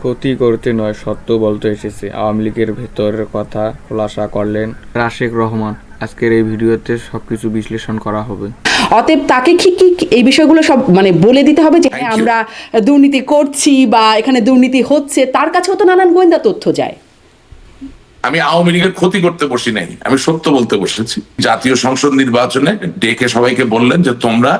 ক্ষতি করতে নয়, সত্য বলতে এসেছে। আওয়ামী লীগের ভেতরের কথা খোলাসা করলেন রাশেক রহমান। আজকের এই ভিডিওতে সবকিছু বিশ্লেষণ করা হবে। অতএব তাকে কি কি এই বিষয়গুলো সব বলে দিতে হবে যে হ্যাঁ আমরা দুর্নীতি করছি বা এখানে দুর্নীতি হচ্ছে, তার কাছেও তো নানান গোয়েন্দা তথ্য যায়। আমি আওয়ামী লীগের ক্ষতি করতে বসি নাই, আমি সত্য বলতে বসেছি। জাতীয় সংসদ নির্বাচনে ডেকে সবাইকে বললেন যে তোমরা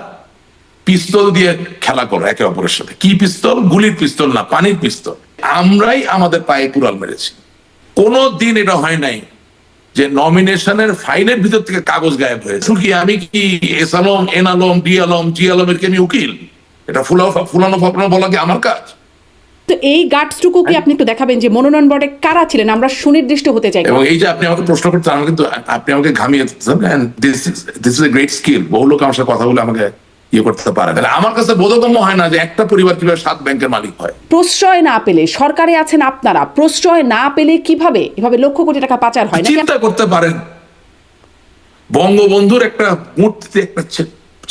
পিস্তল দিয়ে খেলা করো একে অপরের সাথে। কি পিস্তল? গুলির পিস্তল না, পানির পিস্তল। আমরাই আমাদের পায়ে কুড়াল মেরেছি। কোনো দিন এটা হয় নাই যে নমিনেশনের ফাইলের ভিতর থেকে কাগজ গায়েব হয়েছে। কি আমি কি S Alam, N Alam, D Alam, G আলমের কি আমি উকিল? এটা ফুলানো ফাপানো বলা কি আমার কাজ? তো এই গার্ডসটুকু কি আপনি একটু দেখাবেন যে মনোনয়ন বোর্ডে কারা ছিলেন, আমরা সুনির্দিষ্ট হতে চাই। এবং এই যে আপনি আমাকে প্রশ্ন করতে, আমাকে কিন্তু আপনি আমাকে ঘামিয়ে দিচ্ছেন। This is a great skill. বহু লোক আমার সাথে কথা বলে আমাকে ইয়ে করতে পারে। তাহলে আমার কাছে বোধগম্য হয় না যে একটা পরিবার কিভাবে 7 ব্যাংকের মালিক হয়। প্রশ্রয় না পেলে, সরকারে আছেন আপনারা, প্রশ্রয় না পেলে কিভাবে এভাবে লক্ষ কোটি টাকা পাচার হয় না? চিন্তা করতে পারেন, বঙ্গবন্ধুর একটা মূর্তিতে একটা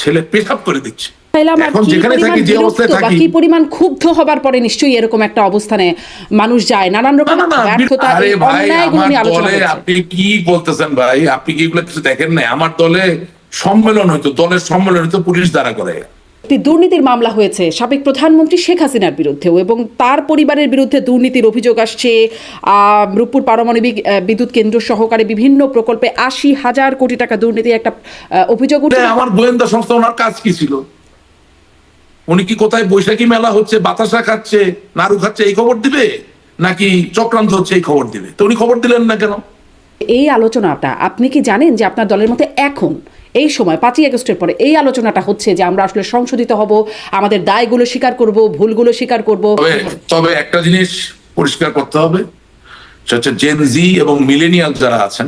ছেলে পেশাব করে দিচ্ছে। এখন যেখানে থাকি, যে অবস্থায় থাকি, কি পরিমাণ ক্ষুব্ধ হবার পরে নিশ্চয়ই এরকম একটা অবস্থানে মানুষ যায়। নানান রকম ব্যর্থতা, অন্যায়গুলো নিয়ে আলোচনা হচ্ছে। আপনি কি বলতেছেন ভাই? আপনি কি এগুলো কিছু দেখেন না? আমার দলে সম্মেলন হইতো, দলের সম্মেলন হইতো, পুলিশ দ্বারা করে। একটি দুর্নীতির মামলা হয়েছে সাবেক প্রধানমন্ত্রী শেখ হাসিনার বিরুদ্ধেও, এবং তার পরিবারের বিরুদ্ধে দুর্নীতির অভিযোগ আসছে। রূপপুর পারমাণবিক বিদ্যুৎ কেন্দ্র সহকারে বিভিন্ন প্রকল্পে 80,000 কোটি টাকা দুর্নীতি একটা অভিযোগ উঠে। আমার গোয়েন্দা সংস্থা, ওনার কাজ কি ছিল? উনি কি কোথায় বৈশাখী মেলা হচ্ছে, বাতাসা খাচ্ছে, নাড়ু খাচ্ছে এই খবর দিবে, নাকি চক্রান্ত হচ্ছে এই খবর দিবে? তো উনি খবর দিলেন না কেন? এই আলোচনাটা আপনি কি জানেন যে আপনার দলের মধ্যে এখন এই সময় 5ই আগস্টের পরে এই আলোচনাটা হচ্ছে যে আমরা আসলে সংশোধিত হব, আমাদের দায়গুলো স্বীকার করব, ভুলগুলো স্বীকার করব? তবে একটা জিনিস পরিষ্কার করতে হবে, সেটা হচ্ছে জেন জি এবং মিলেনিয়াল যারা আছেন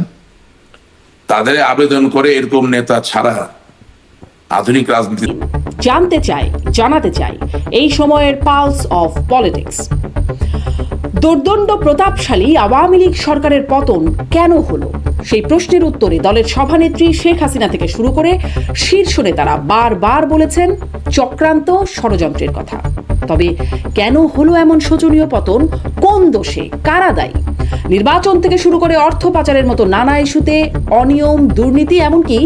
তাদের আবেদন করে এরকম নেতা ছাড়া আধুনিক রাজনীতি জানতে চাই, জানাতে চাই এই সময়ের পালস অফ পলিটিক্স। দুর্দণ্ড প্রতাপশালী আওয়ামী লীগ সরকারের পতন কেন হলো, সেই প্রশ্নের উত্তরে দলের সভানেত্রী শেখ হাসিনা থেকে শুরু করে শীর্ষ নেতারা বারবার বলেছেন চক্রান্ত, ষড়যন্ত্রের কথা। তবে কেন হলো এমন শোচনীয় পতন? কোন দোষে? কারা দায়ী? নির্বাচন থেকে শুরু করে অর্থ পাচারের মতো নানা ইস্যুতে অনিয়ম, দুর্নীতি, এমনকি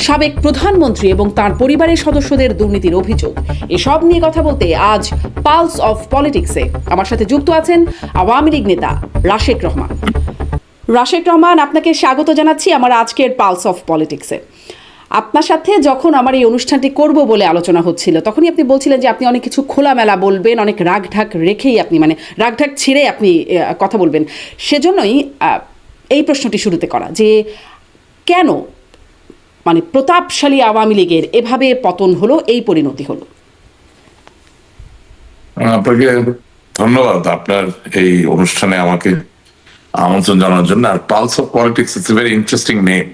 সাবেক প্রধানমন্ত্রী এবং তার পরিবারের সদস্যদের দুর্নীতির অভিযোগ, এসব নিয়ে কথা বলতে আজ পালস অফ পলিটিক্সে আমার সাথে যুক্ত আছেন আওয়ামী লীগ নেতা রাশেক রহমান। রাশেক রহমান, আপনাকে স্বাগত জানাচ্ছি আমার আজকের পালস অফ পলিটিক্সে। আপনার সাথে যখন আমার এই অনুষ্ঠানটি করব বলে আলোচনা হচ্ছিল, তখনই আপনি বলছিলেন যে আপনি অনেক কিছু খোলামেলা বলবেন, অনেক রাগঢাক রেখেই আপনি রাগঢাক ছেড়ে আপনি কথা বলবেন। সেজন্যই এই প্রশ্নটি শুরুতে করা যে কেন প্রতাপশালী আওয়ামী লীগের এভাবে পতন হলো, এই পরিণতি হলো? আপনাকে ধন্যবাদ আপনার এই অনুষ্ঠানে আমাকে আমন্ত্রণ জানানোর জন্য। আর pulse of politics it's a very interesting name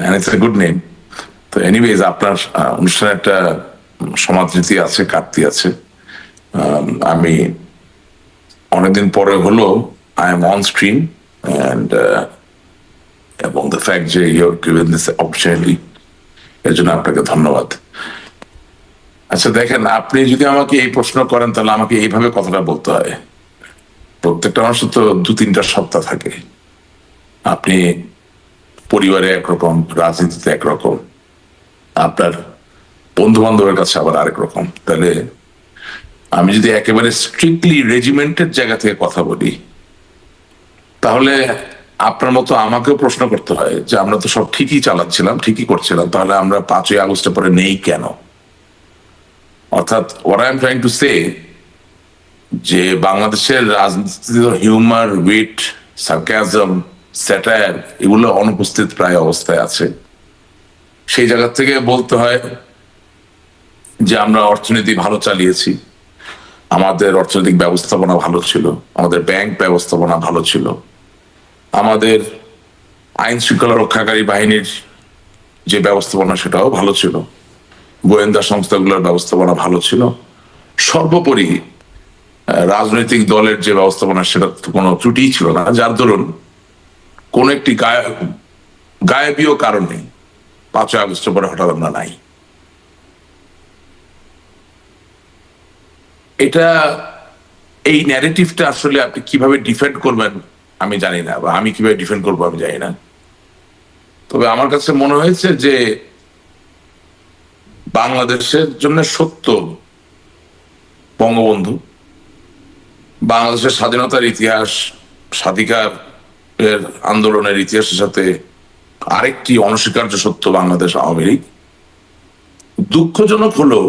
and it's a good name. তো এনিওয়েজ, আপনার অনুষ্ঠানে একটা সমাদৃতি আছে, কাটতি আছে। আমি অনেকদিন পরে হলো I am on screen and এবং দ্য ফ্যাক্ট যে you have given this opportunity, এর জন্য আপনাকে ধন্যবাদ। আচ্ছা দেখেন, আপনি যদি আমাকে এই প্রশ্ন করেন তাহলে আমাকে এইভাবে কথাটা বলতে হয়। প্রত্যেকটা মানুষের তো 2-3টা সত্তা থাকে। আপনি পরিবারে একরকম, রাজনীতিতে একরকম, আপনার বন্ধু বান্ধবের কাছে আবার আরেক রকম। তাহলে আমি যদি একেবারে স্ট্রিক্টলি রেজিমেন্টের জায়গা থেকে কথা বলি, তাহলে আপনার মতো আমাকেও প্রশ্ন করতে হয় যে আমরা তো সব ঠিকই চালাচ্ছিলাম, ঠিকই করছিলাম, তাহলে আমরা 5ই আগস্টের পরে নেই কেন? অর্থাৎ what I am trying to say, যে বাংলাদেশের রাজনীতিতে হিউমার, উইট, সার্কাজম, স্যাটায়ার এগুলো অনুপস্থিত প্রায় অবস্থায় আছে। সেই জায়গা থেকে বলতে হয় যে আমরা অর্থনীতি ভালো চালিয়েছি, আমাদের অর্থনৈতিক ব্যবস্থাপনা ভালো ছিল, আমাদের ব্যাংক ব্যবস্থাপনা ভালো ছিল, আমাদের আইন শৃঙ্খলা রক্ষাকারী বাহিনীর যে ব্যবস্থাপনা সেটাও ভালো ছিল, গোয়েন্দা সংস্থাগুলোর ব্যবস্থাপনা ভালো ছিল। সর্বোপরি রাজনৈতিক দলের যে ব্যবস্থাপনা সেটা কোনো ত্রুটিই ছিল না, যার দরুন কোন একটি গায়েবীয় কারণে 5ই আগস্টের পরে হঠাৎ আমরা নাই। এটা এই ন্যারেটিভটা আসলে আপনি কিভাবে ডিফেন্ড করবেন আমি জানি না, বা আমি কিভাবে ডিফেন্ড করবো আমি জানি না। তবে আমার কাছে মনে হয়েছে যে বাংলাদেশের জন্য সত্য বঙ্গবন্ধু, বাংলাদেশের স্বাধীনতার ইতিহাস, স্বাধিকার এর আন্দোলনের ইতিহাসের সাথে আরেকটি অনস্বীকার্য সত্য বাংলাদেশ আওয়ামী লীগ। দুঃখজনক হলো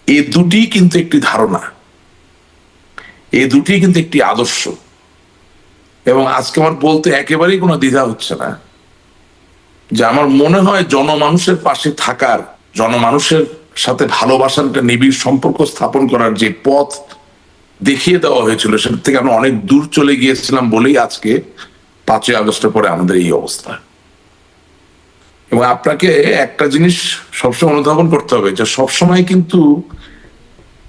এ দুটি কিন্তু একটি ধারণা, এ দুটি কিন্তু একটি আদর্শ। এবং আজকে আমার বলতে একেবারেই কোনো দ্বিধা হচ্ছে না যে আমার মনে হয় জনমানুষের পাশে থাকার, জনমানুষের সাথে ভালোবাসার একটা নিবিড় সম্পর্ক স্থাপন করার যে পথ দেখিয়ে দেওয়া হয়েছিল সেটা থেকে আমরা অনেক দূর চলে গিয়েছিলাম বলেই আজকে 5ই আগস্টের পরে আমাদের এই অবস্থা। এবং আপনাকে একটা জিনিস সবসময় অনুধাবন করতে হবে যে সবসময় কিন্তু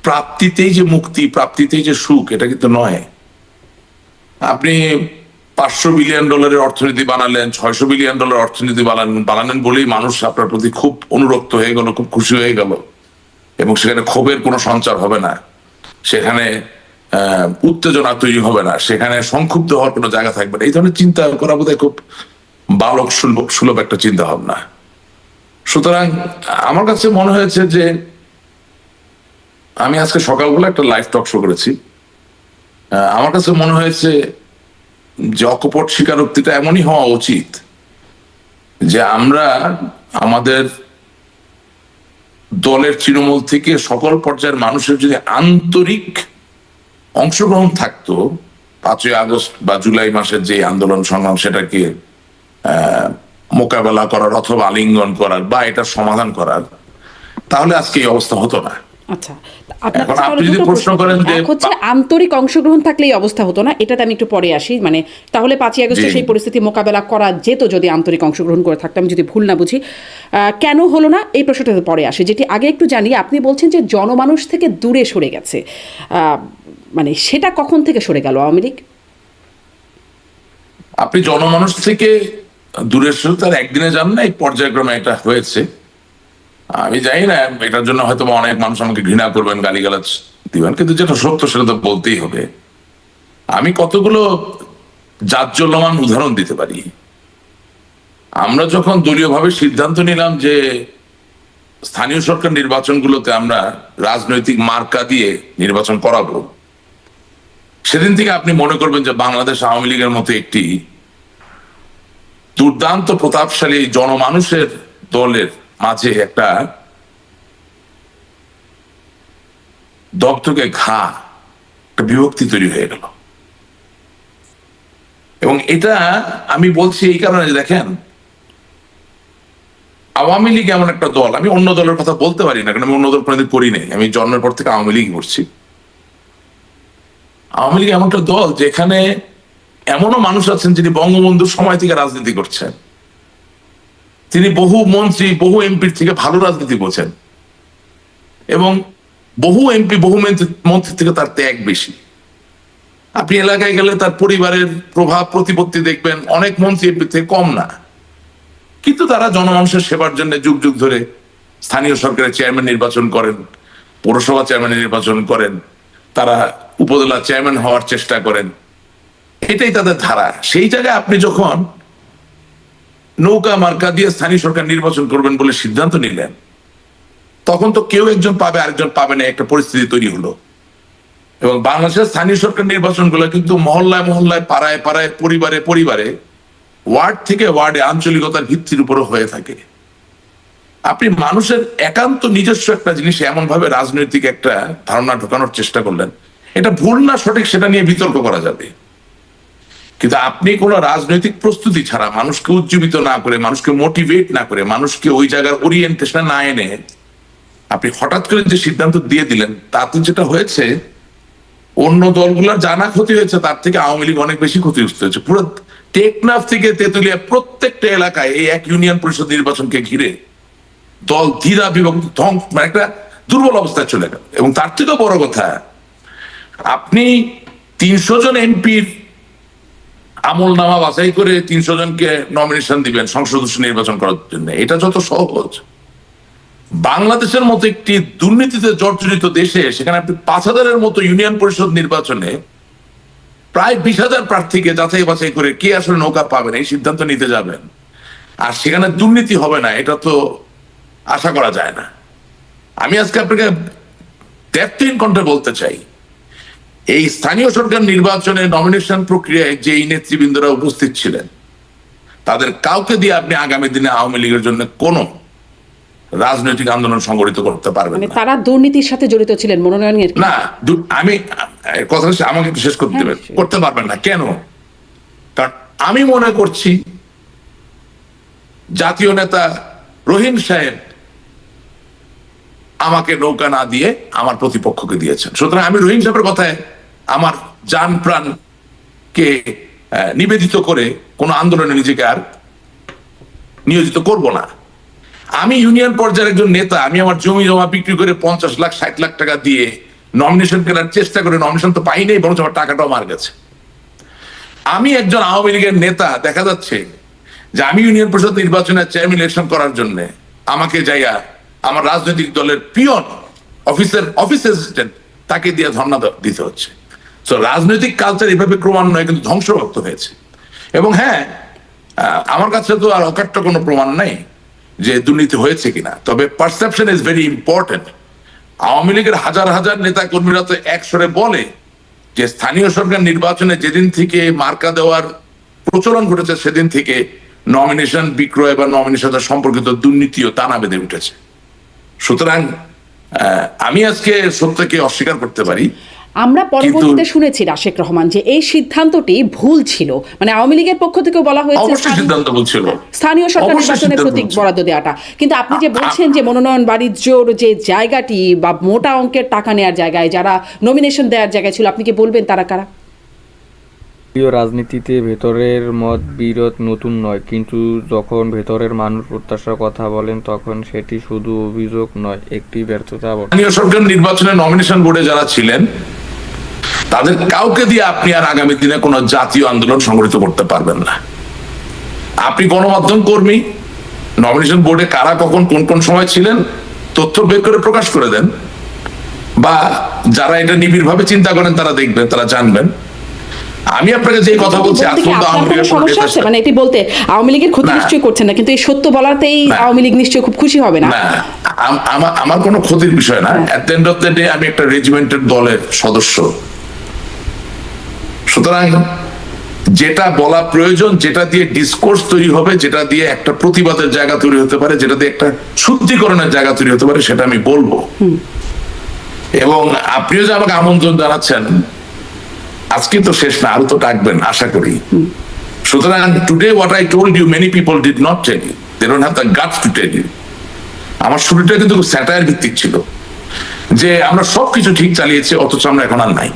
প্রাপ্তিতেই যে মুক্তি, প্রাপ্তিতেই যে সুখ, এটা কিন্তু নয়। আপনি $500 বিলিয়ন অর্থনীতি বানালেন, $600 বিলিয়ন অর্থনীতি বানালেন বলেই মানুষ আপনার প্রতি খুব অনুরক্ত হয়ে গেল, খুব খুশি হয়ে গেল, এবং সেখানে ক্ষোভের কোনো সঞ্চার হবে না, সেখানে উত্তেজনা তৈরি হবে না, সেখানে সংক্ষুব্ধ হওয়ার কোনো জায়গা থাকবে না। এই ধরনের চিন্তা করা বোধহয় খুব বালক সুলভ একটা চিন্তা ভাবনা। সুতরাং আমার কাছে মনে হয়েছে যে আমি আজকে সকালবেলা একটা লাইভ টক শো করেছি, আমার কাছে মনে হয়েছে যে অকপট স্বীকারোক্তিটা এমনই হওয়া উচিত যে আমরা আমাদের দলের তৃণমূল থেকে সকল পর্যায়ের মানুষের যদি আন্তরিক অংশগ্রহণ থাকতো 5ই আগস্ট বা জুলাই মাসের যে আন্দোলন সংগ্রাম সেটাকে মোকাবেলা করার অথবা আলিঙ্গন করার বা এটা সমাধান করার, তাহলে আজকে এই অবস্থা হতো না। আচ্ছা, আপনার এখন কাছে আপনি তাহলে যদি দুটো প্রশ্ন প্রশ্ন। করেন যে এক হচ্ছে আন্তরিক অংশগ্রহণ থাকলে এই অবস্থা হতো না, এটাতে আমি একটু পরে আসি। মানে তাহলে 5ই আগস্টে জি। সেই পরিস্থিতি মোকাবেলা করা যেত যদি আন্তরিক অংশগ্রহণ করে থাকতাম, যদি ভুল না বুঝি। কেন হলো না এই প্রশ্নটাতে পরে আসে। যেটি আগে একটু জানি, আপনি বলছেন যে জনমানুষ থেকে দূরে সরে গেছে, মানে সেটা কখন থেকে সরে গেল আওয়ামী লীগ? আপনি জনমানুষ থেকে দূরে সরে তার একদিনে যান না, এই পর্যায়ক্রমে এটা হয়েছে। আমি জানি না, এটার জন্য হয়তো অনেক মানুষ আমাকে ঘৃণা করবেন, গালিগালাজ দিবেন, কিন্তু যেটা সত্য সেটা তো বলতেই হবে। আমি কতগুলো জাজ্জল্যমান উদাহরণ দিতে পারি। আমরা যখন দলীয়ভাবে সিদ্ধান্ত নিলাম যে স্থানীয় সরকার নির্বাচনগুলোতে আমরা রাজনৈতিক মার্কা দিয়ে নির্বাচন করাবো, সেদিন থেকে আপনি মনে করবেন যে বাংলাদেশ আওয়ামী লীগের মতো একটি দুর্দান্ত প্রতাপশালী জনমানুষের দলের মাঝে একটা দগদগে ঘা, একটা বিভক্তি তৈরি হয়ে গেল। এবং এটা আমি বলছি এই কারণে যে দেখেন, আওয়ামী লীগ এমন একটা দল, আমি অন্য দলের কথা বলতে পারি না কারণ আমি অন্য দল কোনোদিন করি নাই, আমি জন্মের পর থেকে আওয়ামী লীগ করছি। আওয়ামী লীগ এমন একটা দল যেখানে এমনও মানুষ আছেন যিনি বঙ্গবন্ধুর সময় থেকে রাজনীতি করছেন, তিনি বহু মন্ত্রী বহু এমপির থেকে ভালো রাজনীতি করছেন, এবং বহু এমপি বহু মন্ত্রী থেকে তার ত্যাগ বেশি। আপনি এলাকায় গেলে তার পরিবারের প্রভাব প্রতিপত্তি দেখবেন অনেক মন্ত্রী এমপি থেকে কম না, কিন্তু তারা জনমানুষের সেবার জন্য যুগ যুগ ধরে স্থানীয় সরকারের চেয়ারম্যান নির্বাচন করেন, পৌরসভা চেয়ারম্যান নির্বাচন করেন, তারা উপজেলা চেয়ারম্যান হওয়ার চেষ্টা করেন, এটাই তাদের ধারা। সেই জায়গায় আপনি যখন নৌকা মার্কা দিয়ে স্থানীয় সরকার নির্বাচন করবেন বলে সিদ্ধান্ত নিলেন, তখন তো কেউ একজন পাবে আরেকজন পাবে না, একটা পরিস্থিতি তৈরি হলো। এবং বাংলাদেশের স্থানীয় সরকার নির্বাচনগুলো কিন্তু মহল্লায় মহল্লায়, পাড়ায় পাড়ায়, পরিবারে পরিবারে, ওয়ার্ড থেকে ওয়ার্ডে আঞ্চলিকতার ভিত্তির উপরও হয়ে থাকে। আপনি মানুষের একান্ত নিজস্ব একটা জিনিস এমন ভাবে রাজনৈতিক একটা ধারণা ঢোকানোর চেষ্টা করলেন, এটা ভুল না সঠিক সেটা নিয়ে বিতর্ক করা যাবে, কিন্তু আপনি কোনো রাজনৈতিক প্রস্তুতি ছাড়া, মানুষকে উজ্জীবিত না করে, মানুষকে মোটিভেট না করে, মানুষকে ওই জায়গার ওরিয়েন্টেশন না এনে আপনি হঠাৎ করে যে সিদ্ধান্ত দিয়ে দিলেন, তাতে যেটা হয়েছে অন্য দলগুলোর জানা ক্ষতি হয়েছে, তার থেকে আওয়ামী লীগ অনেক বেশি ক্ষতিগ্রস্ত হয়েছে। পুরো টেকনাফ থেকে তেতুলিয়া প্রত্যেকটা এলাকায় এই এক ইউনিয়ন পরিষদ নির্বাচনকে ঘিরে দল ধীরা বিভক্ত ধ্বংস, মানে একটা দুর্বল অবস্থায় চলে গেল। এবং তার থেকেও বড় কথা, আপনি 300 জন এমপির আমল নামা বাছাই করে 300 জনকে নমিনেশন দিবেন সংসদ সদস্য নির্বাচন করার জন্য, এটা যত সহজ, বাংলাদেশের মতো একটি দুর্নীতিতে জর্জরিত দেশে সেখানে আপনি 5,000-এর মতো ইউনিয়ন পরিষদ নির্বাচনে প্রায় 20,000 প্রার্থীকে যাচাই বাছাই করে কে আসলে নৌকা পাবেন এই সিদ্ধান্ত নিতে যাবেন, আর সেখানে দুর্নীতি হবে না, এটা তো আশা করা যায় না। আমি আজকে আপনাকে দ্ব্যর্থহীন কণ্ঠে বলতে চাই, এই স্থানীয় সরকার নির্বাচনে নমিনেশন প্রক্রিয়ায় যে নেতৃবৃন্দরা উপস্থিত ছিলেন তাদের কাউকে দিয়ে আপনি আগামী দিনে আওয়ামী লীগের জন্য কোন রাজনৈতিক আন্দোলন সংগঠিত করতে পারবেন মানে না। তারা দুর্নীতির সাথে জড়িত ছিলেন মনোনয়নের না, আমি কথা আমাকে একটু শেষ করতে দেবেন। করতে পারবেন না কেন? কারণ আমি মনে করছি জাতীয় নেতা রহিম সাহেব আমাকে নৌকা না দিয়ে আমার প্রতিপক্ষকে দিয়েছেন, সুতরাং আমি রহিম সাহেবের কথায় আমার জান প্রাণ কে নিবেদিত করে কোন আন্দোলনে নিজেকে আর নিয়োজিত করব না। আমি ইউনিয়ন পর্যায়ের একজন নেতা, আমি আমার জমি জমা বিক্রি করে 50 লাখ 60 লাখ টাকা দিয়ে নমিনেশন কেনার চেষ্টা করে নমিনেশন তো পাই নাই, বরঞ্চ আমার টাকাটাও মার গেছে। আমি একজন আওয়ামী লীগের নেতা, দেখা যাচ্ছে যে আমি ইউনিয়ন পরিষদ নির্বাচনে চেয়ারম্যান ইলেকশন করার জন্য আমাকে যাইয়া আমার রাজনৈতিক দলের পিয়ন অফিস অ্যাসিস্ট্যান্ট তাকে দিয়ে ধর্ণা দিতে হচ্ছে। তো রাজনৈতিক কালচার এভাবে ক্রমান্বয়ে কিন্তু ধ্বংসপ্রাপ্ত হয়েছে। এবং হ্যাঁ, আমার কাছে তো আর অকাট্য কোনো প্রমাণ নাই যে দুর্নীতি হয়েছে কিনা, তবে perception is very important. Awami লীগের হাজার হাজার নেতা কর্মীরা তো একসরে বলে যে স্থানীয় সরকার নির্বাচনে যেদিন থেকে মার্কা দেওয়ার প্রচলন ঘটেছে সেদিন থেকে নমিনেশন বিক্রয় বা নমিনেশন সম্পর্কিত দুর্নীতিও টানা বেঁধে উঠেছে। সুতরাং আমি আজকে সত্যকে অস্বীকার করতে পারি। আমরা পরবর্তীতে শুনেছি রাশেক রহমান যে এই সিদ্ধান্তটি ভুল ছিল, মানে আওয়ামী লীগের পক্ষ থেকে বলা হয়েছে অবশ্যই সিদ্ধান্ত ভুল ছিল, স্থানীয় সরকার নির্বাচনের প্রতীক বরাদ্দ দেওয়াটা। কিন্তু আপনি যে বলছেন যে মনোনয়ন বাণিজ্যর যে জায়গাটি বা মোটা অঙ্কের টাকা নেওয়ার জায়গায় যারা নমিনেশন দেওয়ার জায়গায় ছিল, আপনি কি বলবেন তারা কারা? রাজনীতিতে ভেতরের মত বিরোধ নতুন নয়, কিন্তু যখন ভেতরের মানুষ প্রত্যাশার কথা বলেন তখন সেটি শুধু অভিযোগ নয়, একটি ব্যর্থতা বটে। স্থানীয় সরকার নির্বাচনে নমিনেশন বোর্ডে যারা ছিলেন তাদের কাউকে দিয়ে আপনি আর আগামী দিনে কোনো জাতীয় আন্দোলন সংগঠিত করতে পারবেন না। আপনি গণমাধ্যম কর্মী, নমিনেশন বোর্ডে কারা কখন কোন কোন সময় ছিলেন তথ্য বের করে প্রকাশ করে দেন, বা যারা এটা নিবিড় ভাবে চিন্তা করেন তারা দেখবেন, তারা জানবেন। আমি আপনাকে যে কথা বলছি, সমস্যা আছে মানে এটি বলতে আওয়ামী লীগের ক্ষতি নিশ্চয়ই করছেন না, কিন্তু এই সত্য বলাতেই আওয়ামী লীগ নিশ্চয়ই খুব খুশি হবে না। আমার কোনো ক্ষতির বিষয় না। At the end of the day আমি একটা রেজিমেন্টের দলের সদস্য, সুতরাং যেটা বলা প্রয়োজন, যেটা দিয়ে ডিসকোর্স তৈরি হবে, যেটা দিয়ে একটা প্রতিবাদের জায়গা তৈরি হতে পারে, যেটা দিয়ে একটা শুদ্ধিকরণের জায়গা তৈরি হতে পারে, সেটা আমি বলবো। এবং আপনিও যে আমাকে আমন্ত্রণ জানাচ্ছেন, আজকে তো শেষ না, আরো তো ডাকবেন আশা করি। সুতরাং today what I told you many people did not tell you, they don't have the guts to tell you. আমার শুরুটা কিন্তু স্যাটায়ার ভিত্তিক ছিল যে আমরা সবকিছু ঠিক চালিয়েছি অথচ আমরা এখন আর নাই।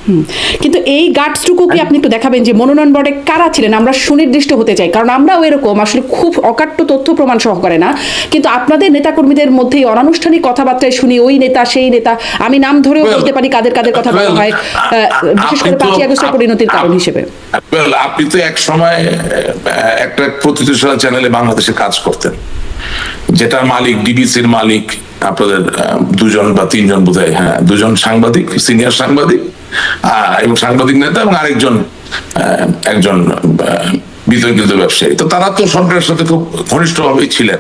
কিন্তু এই গাটসটুকু কি আপনি একটু দেখাবেন যে মনোনয়ন বোর্ডে কারা ছিলেন? আমরা সুনির্দিষ্ট হতে চাই, কারণ আমরাও এরকম আসলে খুব অকাট্য তথ্য প্রমাণ সহকারে না, কিন্তু আপনাদের নেতাকর্মীদের মধ্যে অনানুষ্ঠানিক কথাবার্তায় শুনি ওই নেতা সেই নেতা, আমি নাম ধরেও বলতে পারি কাদের কাদের কথা বলা হয়, বিশেষ করে 5 আগস্টের পরিণতির কারণ হিসেবে। আপনি তো এক সময় একটা প্রতিষ্ঠান চ্যানেলে বাংলাদেশে কাজ করতেন, যেটার মালিক ডিবিসির মালিক আপনাদের 2জন বা 3জন বোধহয়, হ্যাঁ 2জন সাংবাদিক, সিনিয়র সাংবাদিক এবং সাংবাদিক নেতা, এবং আরেকজন একজন বিতর্কিত ব্যবসায়ী। তো তারা তো সরকারের সাথে খুব ঘনিষ্ঠভাবেই ছিলেন,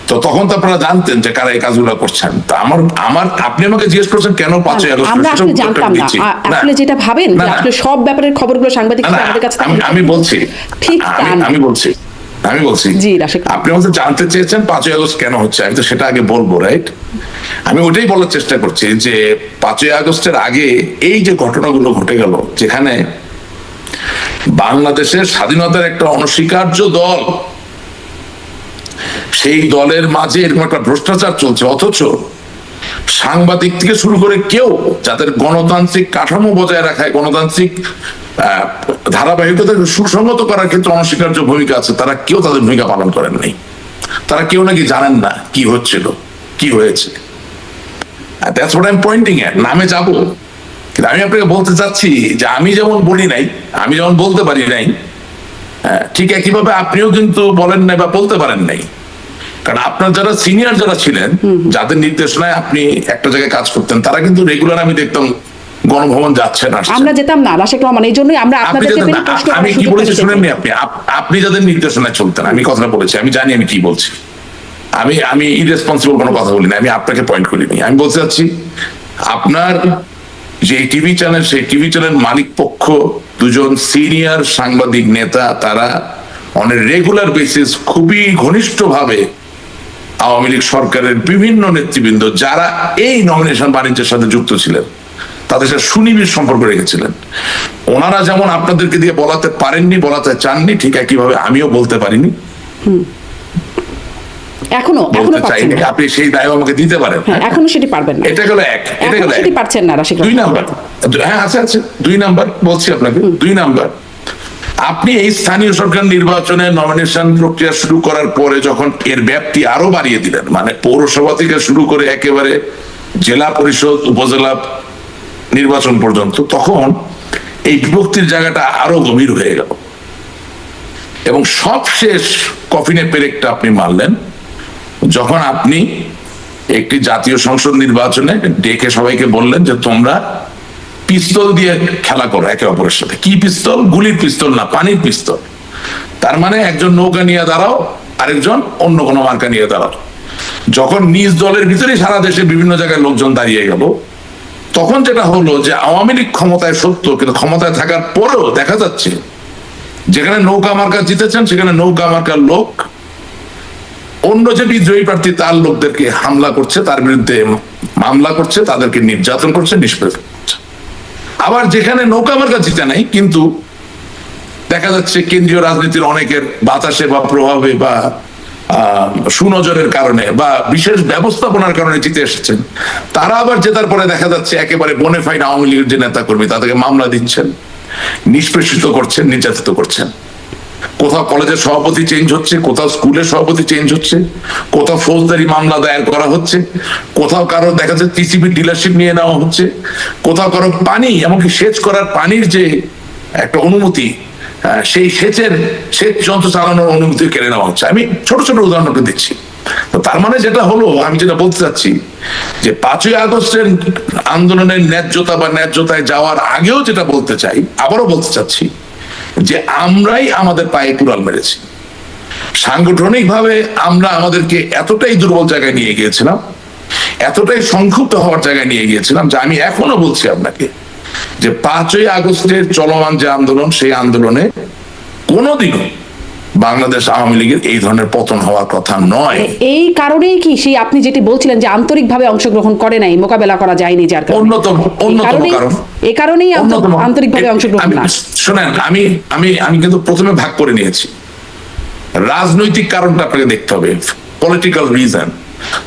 তো তখন তো আপনারা জানতেন যে কারা এই কাজগুলো করছেন। তো আপনি আমাকে জিজ্ঞেস করছেন কেন 5ই আগস্ট, আমরা আসলে জানতাম না। আসলে যেটা ভাবেন যে আসলে সব ব্যাপারের খবরগুলো সাংবাদিক আমাদের কাছে থাকে। আমি বলছি ঠিক আমি বলছি আপনি আমাদের জানতে চেয়েছেন 5ই আগস্ট কেন হচ্ছে, আমি তো সেটা আগে বলবো, রাইট? আমি ওটাই বলার চেষ্টা করছি যে 5ই আগস্টের আগে এই যে ঘটনাগুলো ঘটে গেল, যেখানে বাংলাদেশের স্বাধীনতার একটা অনস্বীকার্য দল, সেই দলের মাঝে এরকম একটা ভ্রষ্টাচার চলছে, অথচ সাংবাদিক থেকে শুরু করে কেউ যাদের গণতান্ত্রিক কাঠামো বজায় রাখায়, গণতান্ত্রিক ধারাবাহিকতা সুসংগত করার ক্ষেত্রে অনস্বীকার্য ভূমিকা আছে, তারা কেউ তাদের ভূমিকা পালন করেন নাই। তারা কেউ নাকি জানেন না কি হচ্ছিল, কি হয়েছে। That's what I am pointing at. নামে যাবো, কিন্তু আমি আপনাকে বলতে চাচ্ছি যে আমি যেমন বলি নাই, আমি যেমন বলতে পারি নাই, ঠিক একইভাবে আপনিও কিন্তু বলেন নাই বা বলতে পারেন নাই। কারণ আপনার যারা সিনিয়র যারা ছিলেন, যাদের নির্দেশনায় আপনি একটা জায়গায় কাজ করতেন, তারা কিন্তু রেগুলার আমি দেখতাম গণভবন যাচ্ছেন আসছেন। আমরা যেতাম না রাশেক রহমান, এই জন্যই আমরা আপনাদেরকে পেলে প্রশ্ন করার আমি কি সুযোগটা বলেছি দিতে শুনেননি চাই। আপনি যাদের নির্দেশনায় চলতেন, আমি কথাটা বলেছি, আমি জানি আমি কি বলছি। আমি ইরেসপন্সিবল কোনো কথা বলিনি, আমি আপনাকে পয়েন্ট করিনি। আমি বলতে চাচ্ছি আপনার যে টিভি চ্যানেল, সেই টিভি চ্যানেল মালিক পক্ষ দুজন সিনিয়র সাংবাদিক নেতা, তারা অন রেগুলার বেসিস খুবই ঘনিষ্ঠভাবে আওয়ামী লীগ সরকারের বিভিন্ন নেতৃবৃন্দ যারা এই নমিনেশন বাণিজ্যের সাথে যুক্ত ছিলেন তাদের সাথে সুনিবিড় সম্পর্ক রেখেছিলেন। ওনারা যেমন আপনাদেরকে দিয়ে বলাতে পারেননি, বলাতে চাননি, ঠিক একইভাবে আমিও বলতে পারিনি, এখনো বলতে পারছেন চাইনি। না। আপনি সেই দায় আমাকে দিতে পারেন। হ্যাঁ, এখনো সেটি পারবেন না। এটা গেল এক, এটা গেল এখনো এক। সেটি পারছেন না রাশেক দুই রহমান। নাম্বার, হ্যাঁ আছে 2 নাম্বার বলছি আপনাকে। 2 নাম্বার, আপনি এই স্থানীয় সরকার নির্বাচনে নমিনেশন প্রক্রিয়া শুরু করার পরে যখন এর ব্যাপ্তি আরো বাড়িয়ে দিলেন, মানে পৌরসভা থেকে শুরু করে একেবারে জেলা পরিষদ, উপজেলা নির্বাচন পর্যন্ত, তখন এই বিভক্তির জায়গাটা আরো গভীর হয়ে গেল। এবং সবশেষ কফিনে পেরেকটা আপনি মারলেন যখন আপনি একটি জাতীয় সংসদ নির্বাচনে ডেকে সবাইকে বললেন যে তোমরা পিস্তল দিয়ে খেলা করো একে অপরের সাথে। কি পিস্তল? গুলির পিস্তল না, পানির পিস্তল। তার মানে একজন নৌকা নিয়ে দাঁড়াও, আরেকজন অন্য কোনো মার্কা নিয়ে দাঁড়াও। যখন নিজ দলের ভিতরে সারা দেশে বিভিন্ন জায়গায় লোকজন দাঁড়িয়ে গেল, তখন যেটা হলো যে আওয়ামী লীগ ক্ষমতায় সত্য, কিন্তু ক্ষমতায় থাকার পরেও দেখা যাচ্ছে যেখানে নৌকা মার্কা জিতেছেন সেখানে নৌকা মার্কার লোক অন্য যে বিদ্রোহী প্রার্থী তার লোকদেরকে হামলা করছে, তার বিরুদ্ধে মামলা করছে, তাদেরকে নির্যাতন করছে, নিষ্পেষণ করছে। আবার যেখানে নৌকা মার্কা জিতে নাই, কিন্তু দেখা যাচ্ছে কেন্দ্রীয় রাজনীতির অনেকের বাতাসে বা প্রভাবে বা সুনজরের কারণে বা বিশেষ ব্যবস্থাপনার কারণে জিতে এসেছেন, তারা আবার জেতার পরে দেখা যাচ্ছে একেবারে বোনেফাইড আওয়ামী লীগের যে নেতা কর্মী তাদেরকে মামলা দিচ্ছেন, নিষ্পেষিত করছেন, নির্যাতিত করছেন। কোথাও কলেজের সভাপতি চেঞ্জ হচ্ছে, কোথাও স্কুলের সভাপতি চেঞ্জ হচ্ছে, কোথাও ফৌজদারি মামলা দায়ের করা হচ্ছে, কোথাও কারো দেখা যাচ্ছে টিসিবি ডিলারশিপ নিয়ে নেওয়া হচ্ছে, কোথাও কারো পানি, এমনকি সেচ করার পানির যে একটা অনুমতি, সেই সেচ যন্ত্র চালানোর অনুমতি কেড়ে নেওয়া হচ্ছে। আমি ছোট ছোট উদাহরণ দিচ্ছি। তো তার মানে যেটা হলো, আমি যেটা বলতে চাচ্ছি যে 5ই আগস্টের আন্দোলনের ন্যায্যতা বা ন্যায্যতায় যাওয়ার আগেও যেটা বলতে চাই, আবারও বলতে চাচ্ছি যে আমরাই আমাদের পায়ে কুড়াল মেরেছি। সাংগঠনিক ভাবে আমরা আমাদেরকে এতটাই দুর্বল জায়গায় নিয়ে গিয়েছিলাম, এতটাই সংক্ষুব্ধ হওয়ার জায়গায় নিয়ে গিয়েছিলাম, যে আমি এখনো বলছি আপনাকে যে 5ই আগস্টের চলমান যে আন্দোলন, সেই আন্দোলনে কোনোদিনও বাংলাদেশ আওয়ামী লীগের এই ধরনের পতন হওয়ার কথা নয়। এই কারণেই কি সেই আপনি যেটি বলছিলেন যে আন্তরিকভাবে অংশগ্রহণ করে নাই, মোকাবেলা করা যায়নি, যার অন্যতম কারণ, এই কারণেই আন্তরিকভাবে অংশগ্রহণ না। শোনেন, আমি কিন্তু প্রথমে ভাগ করে নিয়েছি। রাজনৈতিক কারণটা আপনাকে দেখতে হবে, পলিটিক্যাল রিজন।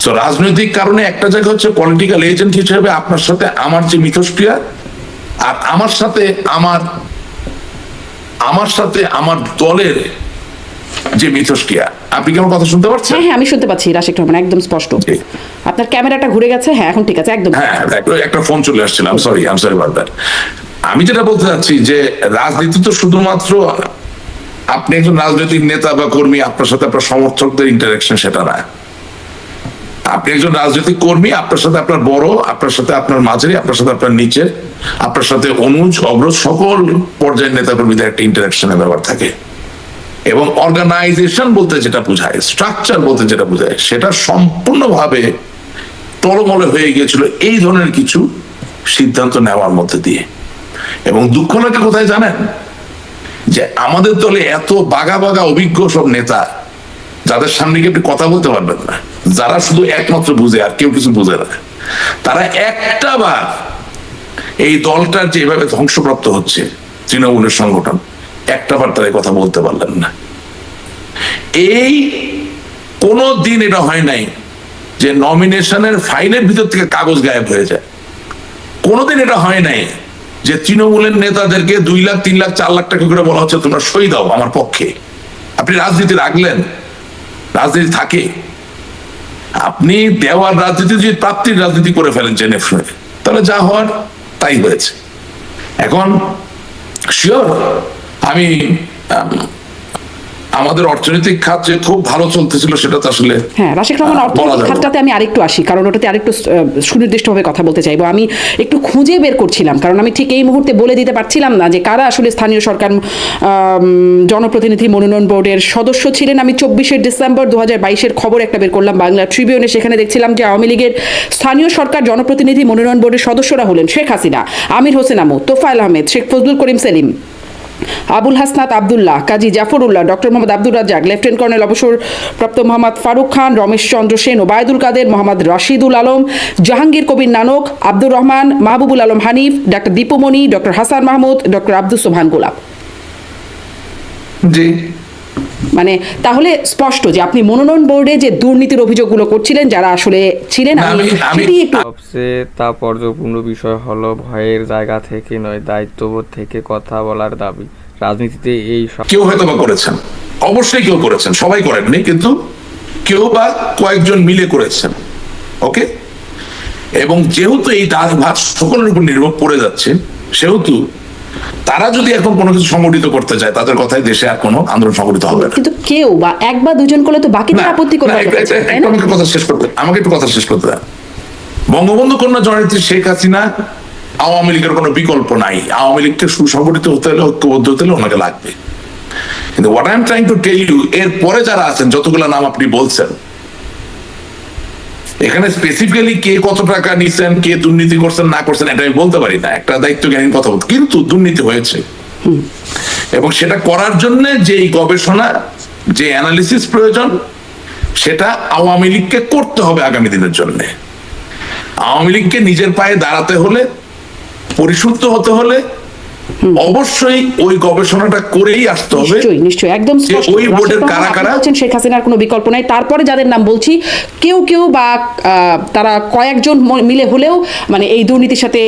সো রাজনৈতিক কারণে একটা জায়গা হচ্ছে পলিটিক্যাল এজেন্ট হিসেবে আপনার সাথে আমার যে মিথস্ক্রিয়া, আর আমার সাথে আমার দলের যে মিথস্ক্রিয়া। আপনি কি আমার কথা শুনতে পাচ্ছেন? হ্যাঁ, আমি শুনতে পাচ্ছি রাশেক রহমান, একদম স্পষ্ট। আপনার ক্যামেরাটা ঘুরে গেছে। হ্যাঁ, এখন ঠিক আছে, একদম। হ্যাঁ, একটা ফোন চলে আসছিল, I am sorry about that. আমি যেটা বলতে চাচ্ছি যে রাজনীতি তো শুধুমাত্র আপনি একজন রাজনৈতিক নেতা বা কর্মী, আপনার সাথে আপনার সমর্থকদের ইন্টারাকশন, সেটা না। আপনি একজন রাজনৈতিক কর্মী, আপনার সাথে আপনার বড়, আপনার সাথে আপনার মাঝারি, আপনার সাথে আপনার নিচে, আপনার সাথে অনুজ, অগ্রজ, সকল পর্যায়ের নেতা কর্মীদের একটা ইন্টারাকশনের ব্যাপার থাকে। এবং অর্গানাইজেশন বলতে যেটা বোঝায়, স্ট্রাকচার বলতে যেটা বোঝায়, সেটা সম্পূর্ণভাবে টলমলে হয়ে গিয়েছিল এই ধরনের কিছু সিদ্ধান্ত নেওয়ার মধ্যে দিয়ে। এবং দুঃখ লাগে কোথায় জানেন, যে আমাদের দলে এত বাগা বাগা অভিজ্ঞ সব নেতা, যাদের সামনে গিয়ে আপনি কথা বলতে পারবেন না, যারা শুধু একমাত্র বুঝে আর কেউ কিছু বুঝে না, তারা একটা বার এই দলটার যেভাবে ধ্বংসপ্রাপ্ত হচ্ছে তৃণমূলের সংগঠন, একটা বার তারা কথা বলতে পারলেন না। এই কোনো দিন এটা হয় নাই যে নমিনেশনের ফাইলের ভিতর থেকে কাগজ গায়েব হয়ে যায়। কোনোদিন এটা হয় নাই যে তৃণমূলের নেতাদেরকে 2 লাখ 3 লাখ 4 লাখ টাকা করে বলা হচ্ছে তোমরা সই দাও আমার পক্ষে। আপনি রাজনীতি রাখলেন, রাজনীতি থাকে, আপনি দেওয়ার রাজনীতি যদি প্রাপ্তির রাজনীতি করে ফেলেন জেনে শুনে, তাহলে যা হওয়ার তাই হয়েছে। এখন শিওর আমি আমাদের অর্থনৈতিক খাত যে খুব ভালো চলতেছিল সেটা তো আসলে হ্যাঁ, রাশিদ রহমান বলা অর্থনৈতিক যাবে না। খাতটাতে আমি আরেকটু আসি, কারণ ওটাতে আরেকটু সুনির্দিষ্টভাবে কথা বলতে চাইবো। আমি একটু খুঁজে বের করছিলাম, কারণ আমি ঠিক এই মুহূর্তে বলে দিতে পারছিলাম না যে কারা আসলে স্থানীয় সরকার জনপ্রতিনিধি মনোনয়ন বোর্ডের সদস্য ছিলেন। আমি 24শে ডিসেম্বর 2022-এর খবর একটা বের করলাম বাংলা ট্রিবিউনে, সেখানে দেখছিলাম যে আওয়ামী লীগের স্থানীয় সরকার জনপ্রতিনিধি মনোনয়ন বোর্ডের সদস্যরা হলেন Sheikh Hasina, Amir Hossain Amu, Tofail Ahmed, Sheikh Fazlul Karim Selim, Abul Hasnat Abdullah, Kazi Zafrullah, doctor Mohammad Abdur Razzaque, lieutenant colonel অবসরপ্রাপ্ত Mohammad Faruk Khan, Ramesh Chandra Sen, Obaidul Quader, Mohammad Rashidul Alam, Jahangir Kabir Nanak, Abdur Rahman, Mahbubul Alam Hanif, doctor Dipu Moni, doctor Hasan Mahmud, doctor Abdul Sobhan Golap. জি, মানে তাহলে স্পষ্ট যে আপনি মনোনয়ন বোর্ডে যে দুর্নীতির অভিযোগগুলো করছিলেন যারা আসলে ছিলেন, আমি সেটি একটু সবচেয়ে তাৎপর্যপূর্ণ বিষয় হলো ভয়ের জায়গা থেকে নয়, দায়িত্ববোধ থেকে কথা বলার দাবি। রাজনীতিতে এই কেউ হয়তো বা করেছেন, অবশ্যই কেউ করেছেন, সবাই করেননি, কিন্তু কেউ বা কয়েকজন মিলে করেছেন। ওকে, এবং যেহেতু এই ভাত সকলের উপর নির্ভর পড়ে যাচ্ছে, সেহেতু তারা যদি এখন কোনো কিছু সংগঠিত করতে চায়, তাদের কথায় দেশে আর কোনো আন্দোলন সংগঠিত হবে না। কিন্তু কেউ বা এক বা দুজন করলে তো বাকিদের আপত্তি করবে, আমাকে কথা শেষ করতে, আমাকে একটু কথা শেষ করতে দেন। বঙ্গবন্ধু কন্যা জননেত্রী শেখ হাসিনা আওয়ামী লীগের কোনো বিকল্প নাই। আওয়ামী লীগকে সুসংগঠিত হতে হলে, ঐক্যবদ্ধ হতে হলে ওনাকে লাগবে। কিন্তু what I am trying to tell you, এর পরে যারা আছেন, যতগুলো নাম আপনি বলছেন, এখানে স্পেসিফিক্যালি কে কত টাকা নিছেন, কে দুর্নীতি করছেন না করছেন, এটা আমি বলতে পারি না, একটা দায়িত্বজ্ঞানীর কথা বলতে, কিন্তু দুর্নীতি হয়েছে। এবং সেটা করার জন্য যে গবেষণা, যে অ্যানালিসিস প্রয়োজন, সেটা আওয়ামী লীগকে করতে হবে আগামী দিনের জন্য। আওয়ামী লীগকে নিজের পায়ে দাঁড়াতে হলে, পরিশুদ্ধ হতে হলে অবশ্যই ওই গবেষণাটা করেই আসতে হবে। নিশ্চয়ই একদম স্পষ্ট। ওই বোর্ডের কারা কারা শেখ হাসিনার কোনো বিকল্প নাই। তারপরে যাদের নাম বলছি, কেউ কেউ বা তারা কয়েকজন মিলে হলেও মানে এই দুর্নীতির সাথে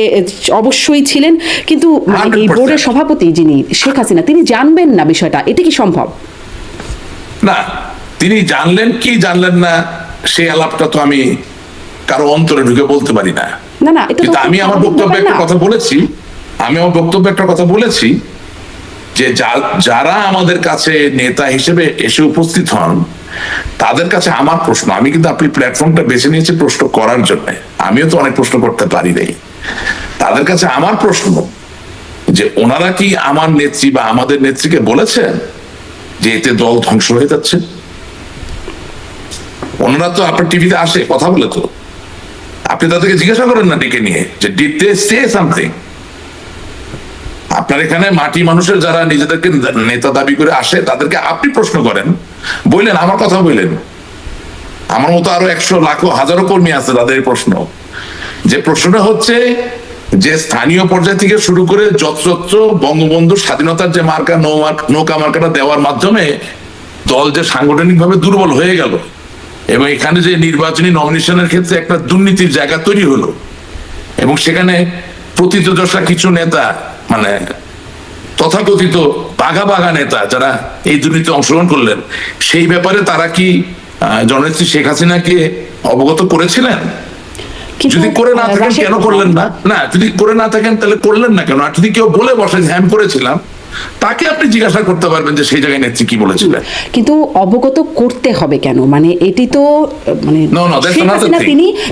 অবশ্যই ছিলেন, কিন্তু মানে এই বোর্ডের সভাপতি যিনি শেখ হাসিনা, তিনি জানবেন না বিষয়টা, এটা কি সম্ভব? না, তিনি জানলেন কি জানলেন না সেই আলাপটা তো আমি কারো অন্তরে ঢুকে বলতে পারি না। না না, এটা কিন্তু আমি আমার বক্তব্যে একটা কথা বলেছি, যে যারা আমাদের কাছে নেতা হিসেবে এসে উপস্থিত হন, তাদের কাছে আমার প্রশ্ন, আমি কিন্তু আপনি প্ল্যাটফর্মটা বেছে নিয়েছি প্রশ্ন করার জন্য, আমিও তো অনেক প্রশ্ন করতে পারি নাই, তাদের কাছে আমার প্রশ্ন যে ওনারা কি আমার নেত্রী বা আমাদের নেত্রীকে বলেছেন যে এতে দল ধ্বংস হয়ে যাচ্ছে? ওনারা তো আপনার টিভিতে আসে, কথা বলে, তো আপনি তাদেরকে জিজ্ঞাসা করেন না ডেকে নিয়ে যে ডিড দে সে সামথিং? আপনার এখানে মাটি মানুষের যারা নিজেদেরকে নেতা দাবি করে আসে, তাদেরকে আপনি প্রশ্ন করেন, বললেন আমার কথা বললেন, আমার মতো আরো 100 লাখো হাজারো কর্মী আছে, তাদের প্রশ্ন, যে প্রশ্নটা হচ্ছে যে স্থানীয় পর্যায় থেকে শুরু করে যত্রত্র বঙ্গবন্ধুর স্বাধীনতার যে মার্কা, নৌকা মার্কাটা দেওয়ার মাধ্যমে দল যে সাংগঠনিক ভাবে দুর্বল হয়ে গেল, এবং এখানে যে নির্বাচনী নমিনেশনের ক্ষেত্রে একটা দুর্নীতির জায়গা তৈরি হলো, এবং সেখানে প্রথিতযশা কিছু নেতা, মানে তথাকথিত বাঘা বাঘা নেতা যারা এই দুর্নীতিতে অংশগ্রহণ করলেন, সেই ব্যাপারে তারা কি জননেত্রী শেখ হাসিনাকে অবগত করেছিলেন? যদি করে না থাকেন কেন করলেন না? না, যদি করে না থাকেন তাহলে করলেন না কেন? আর যদি কেউ বলে বসে যে আমি করেছিলাম, তাকে আপনি জিজ্ঞাসা করতে পারবেন যে সেই জায়গায় নেত্রী কি বলেছিলেন। কিন্তু অবগত করতে হবে কেন? মানে এটি তো মানে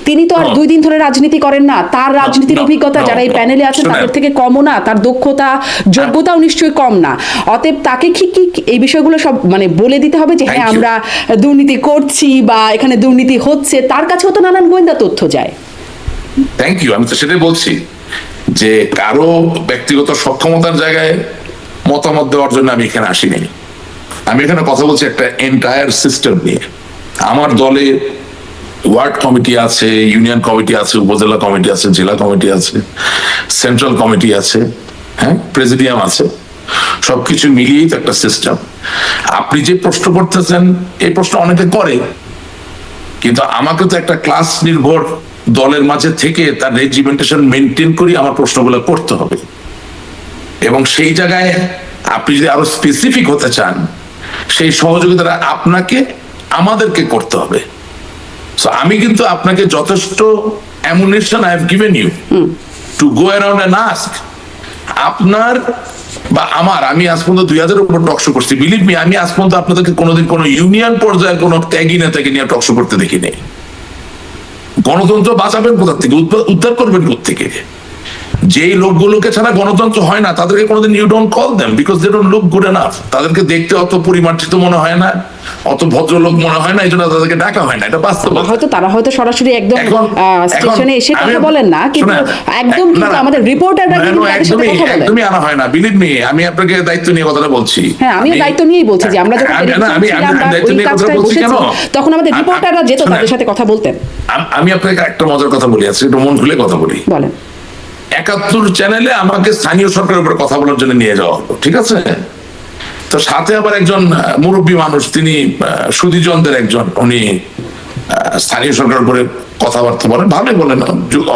তিনি তো আর 2 দিন ধরে রাজনীতি করেন না, তার রাজনীতির অভিজ্ঞতা যারা এই প্যানেলে আছেন তাদের থেকে কমও না, তার দক্ষতা যোগ্যতাও নিশ্চয়ই কম না। অতএব তাকে কি এই বিষয়গুলো সব মানে বলে দিতে হবে যে হ্যাঁ আমরা দুর্নীতি করছি বা এখানে দুর্নীতি হচ্ছে, তার কাছেও তো নানান গোয়েন্দা তথ্য যায়। থ্যাংক ইউ, আমি তো সেটাই বলছি যে কারো ব্যক্তিগত সক্ষমতার জায়গায় মতামত দেওয়ার জন্য আমি এখানে আসিনি। আমি এখানে কথা বলছি একটা এন্টায়ার সিস্টেম নিয়ে। আমার দলে ওয়ার্ড কমিটি আছে, ইউনিয়ন কমিটি আছে, উপজেলা কমিটি আছে, জেলা কমিটি আছে, সেন্ট্রাল কমিটি আছে, হ্যাঁ, প্রেসিডিয়াম আছে, সবকিছু মিলিয়েই তো একটা সিস্টেম। আপনি যে প্রশ্ন করতেছেন এই প্রশ্ন অনেকে করে, কিন্তু আমাকে তো একটা ক্লাস নির্ভর দলের মাঝে থেকে তার রেজিমেন্টেশন মেনটেন করি আমার প্রশ্নগুলো করতে হবে। এবং সেই জায়গায় আপনি যদি আরো স্পেসিফিক হতে চান, সেই সহযোগিতাটা আপনাকে আমাদেরকে করতে হবে। সো আমি কিন্তু আপনাকে যথেষ্ট ammunition I have given you to go around and ask. আপনার বা আমি আজ পর্যন্ত 2000-এর উপর টকশো করছি, বিলিভ মি, আমি আজ পর্যন্ত আপনাদেরকে কোনোদিন কোনো ইউনিয়ন পর্যায়ে কোনো ত্যাগী নেতাকে নিয়ে টকশো করতে দেখি নাই। গণতন্ত্র বাঁচাবেন কোথা থেকে, উদ্ধার করবেন কোথেকে? যেই লোকগুলোকে ছাড়া গণতন্ত্র হয় না তাদেরকে কোনোদিন you don't call them because they don't look good enough. তাদেরকে দেখতে অত পরিমার্জিত মনে হয় না, অত ভদ্রলোক মনে হয় না, এই জন্য তাদেরকে ডাকা হয় না। এটা বাস্তব। হয়তো তারা হয়তো সরাসরি একদম স্টেশনে এসে কথা বলেন না, কিন্তু একদম কিন্তু আমাদের রিপোর্টাররা কিন্তু তাদের সাথে কথা বলেন। একদমই আনা হয় না, বিলিভ মি। আমি আপনাকে দায়িত্ব নিয়ে কথাটা বলছি। হ্যাঁ, আমিও দায়িত্ব নিয়েই বলছি যে আমরা যখন তখন আমাদের রিপোর্টাররা যেত, তাদের সাথে কথা বলতেন। আমি আপনাকে একটা মজার কথা বলি, আছে একটু মন খুলে কথা বলি। বলেন। 71 চ্যানেলে আমাকে স্থানীয় সরকারের উপর কথা বলার জন্য নিয়ে যাওয়া হলো, ঠিক আছে? তো সাথে আবার একজন মুরব্বী মানুষ, তিনি সুধীজনদের একজন, উনি স্থানীয় সরকারের উপরে কথাবার্তা বলেন, ভালোই বলেন,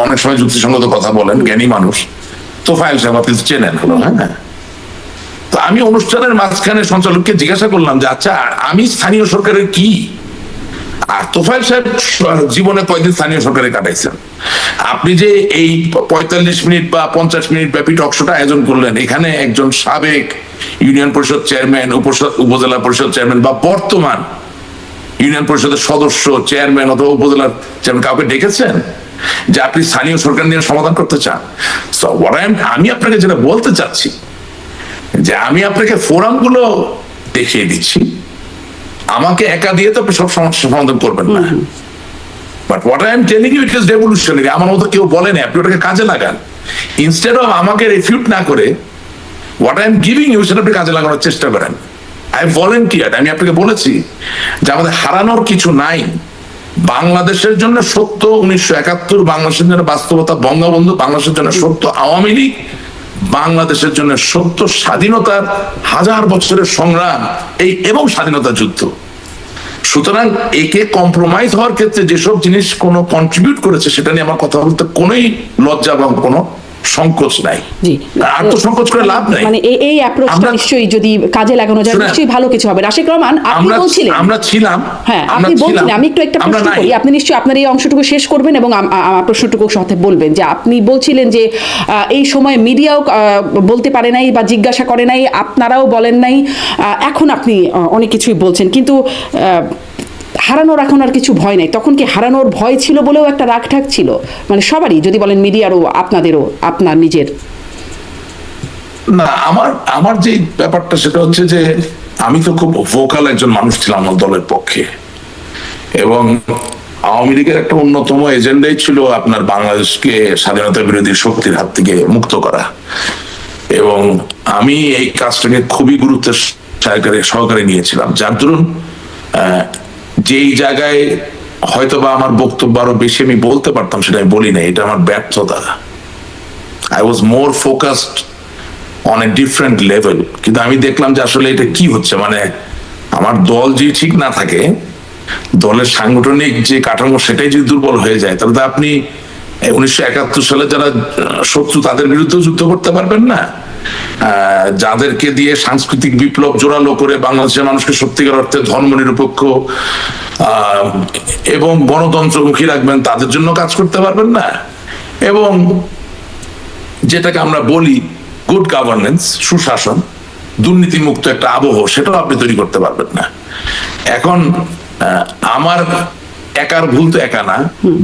অনেক সময় যুক্তিসঙ্গত কথা বলেন, জ্ঞানী মানুষ। তোফায়েল সাহেব, আপনি চেনেন, হলো। হ্যাঁ, তো আমি অনুষ্ঠানের মাঝখানে সঞ্চালককে জিজ্ঞাসা করলাম যে আচ্ছা, আমি স্থানীয় সরকারের কি? আর তোফায়েল সাহেব জীবনে কয়দিন স্থানীয় সরকারে কাটাইছেন? আপনি যে এই 45 মিনিট বা 50 মিনিট ব্যাপী টকশোটা আয়োজন করলেন, এখানে একজন সাবেক ইউনিয়ন পরিষদ চেয়ারম্যান, উপজেলা পরিষদ চেয়ারম্যান বা বর্তমান ইউনিয়ন পরিষদের সদস্য, চেয়ারম্যান অথবা উপজেলার চেয়ারম্যান কাউকে ডেকেছেন যে আপনি স্থানীয় সরকার নিয়ে সমাধান করতে চান? আমি আপনাকে যেটা বলতে চাচ্ছি যে আমি আপনাকে ফোরামগুলো দেখিয়ে দিচ্ছি, আমাকে একা দিয়ে তো আপনি সব সমস্যা সমাধান করবেন না। But what I am telling you, it is revolutionary. আমার মতো কেউ বলে না, আপনি ওটাকে কাজে লাগান। ইনস্টেড অফ আমাকে রিফিউট না করে what I am giving you সেটা আপনি কাজে লাগানোর চেষ্টা করেন। I volunteered. আমি আপনাকে বলেছি যে আমাদের হারানোর কিছু নাই। বাংলাদেশের জন্য সত্য 1971, বাংলাদেশের জন্য বাস্তবতা বঙ্গবন্ধু, বাংলাদেশের জন্য সত্য আওয়ামী লীগ, বাংলাদেশের জন্য সত্য স্বাধীনতার 1000 বছরের সংগ্রাম এবং স্বাধীনতা যুদ্ধ। সুতরাং একে কম্প্রোমাইজ হওয়ার ক্ষেত্রে যেসব জিনিস কোনো কন্ট্রিবিউট করেছে সেটা নিয়ে আমার কথা বলতে কোনোই লজ্জা এবং কোনো সংকোচ নাই। আর তো সংকোচ করে লাভ নাই। মানে এই অ্যাপ্রোচটা নিশ্চয়ই যদি কাজে লাগানো যায় নিশ্চয়ই ভালো কিছু হবে। রাশিক রহমান, আপনি বলছিলেন আমরা ছিলাম, হ্যাঁ আপনি বলছিলেন, আমি একটু একটা প্রশ্ন করি, আপনি নিশ্চয়ই আপনার এই অংশটুকু শেষ করবেন এবং আমার প্রশ্নটুকু সাথে বলবেন যে আপনি বলছিলেন যে এই সময় মিডিয়াও বলতে পারে নাই বা জিজ্ঞাসা করে নাই, আপনারাও বলেন নাই, এখন আপনি অনেক কিছুই বলছেন, কিন্তু হারানোর এখন আর কিছু ভয় নাই। তখন কি হারানোর ভয় ছিল বলেও একটা রাগঢাক ছিল, মানে সবারই, যদি বলেন মিডিয়ারও, আপনাদেরও, আপনার নিজের? না, আমার যে ব্যাপারটা সেটা হচ্ছে যে আমি তো খুব ভোকাল একজন মানুষ ছিলাম আমার দলের পক্ষে, এবং আওয়ামী লীগের একটা অন্যতম এজেন্ডাই ছিল আপনার বাংলাদেশকে স্বাধীনতা বিরোধী শক্তির হাত থেকে মুক্ত করা, এবং আমি এই কাজটাকে খুবই গুরুত্বের সহকারে নিয়েছিলাম। যার দরুন যেই জায়গায় হয়তো বা আমার বক্তব্য আরো বেশি আমি বলতে পারতাম সেটা আমি বলি না, এটা আমার ব্যর্থতা। I was more focused on a different level. কিন্তু আমি দেখলাম যে আসলে এটা কি হচ্ছে, মানে আমার দল যদি ঠিক না থাকে, দলের সাংগঠনিক যে কাঠামো সেটাই যদি দুর্বল হয়ে যায়, তাহলে তো আপনি 1971 সালে যারা শত্রু তাদের বিরুদ্ধে যুদ্ধ করতে পারবেন না। যাদেরকে দিয়ে সাংস্কৃতিক বিপ্লব জোরালো করে বাংলাদেশের মানুষকে সত্যিকার অর্থে ধর্মনিরপেক্ষ এবং গণতন্ত্রমুখী রাখবেন, তাদের জন্য কাজ করতে পারবেন না। এবং যেটাকে আমরা বলি গুড গভর্নেন্স, সুশাসন, দুর্নীতিমুক্ত একটা আবহ, সেটাও আপনি তৈরি করতে পারবেন না। এখন আমার একার ভুল তো একা না,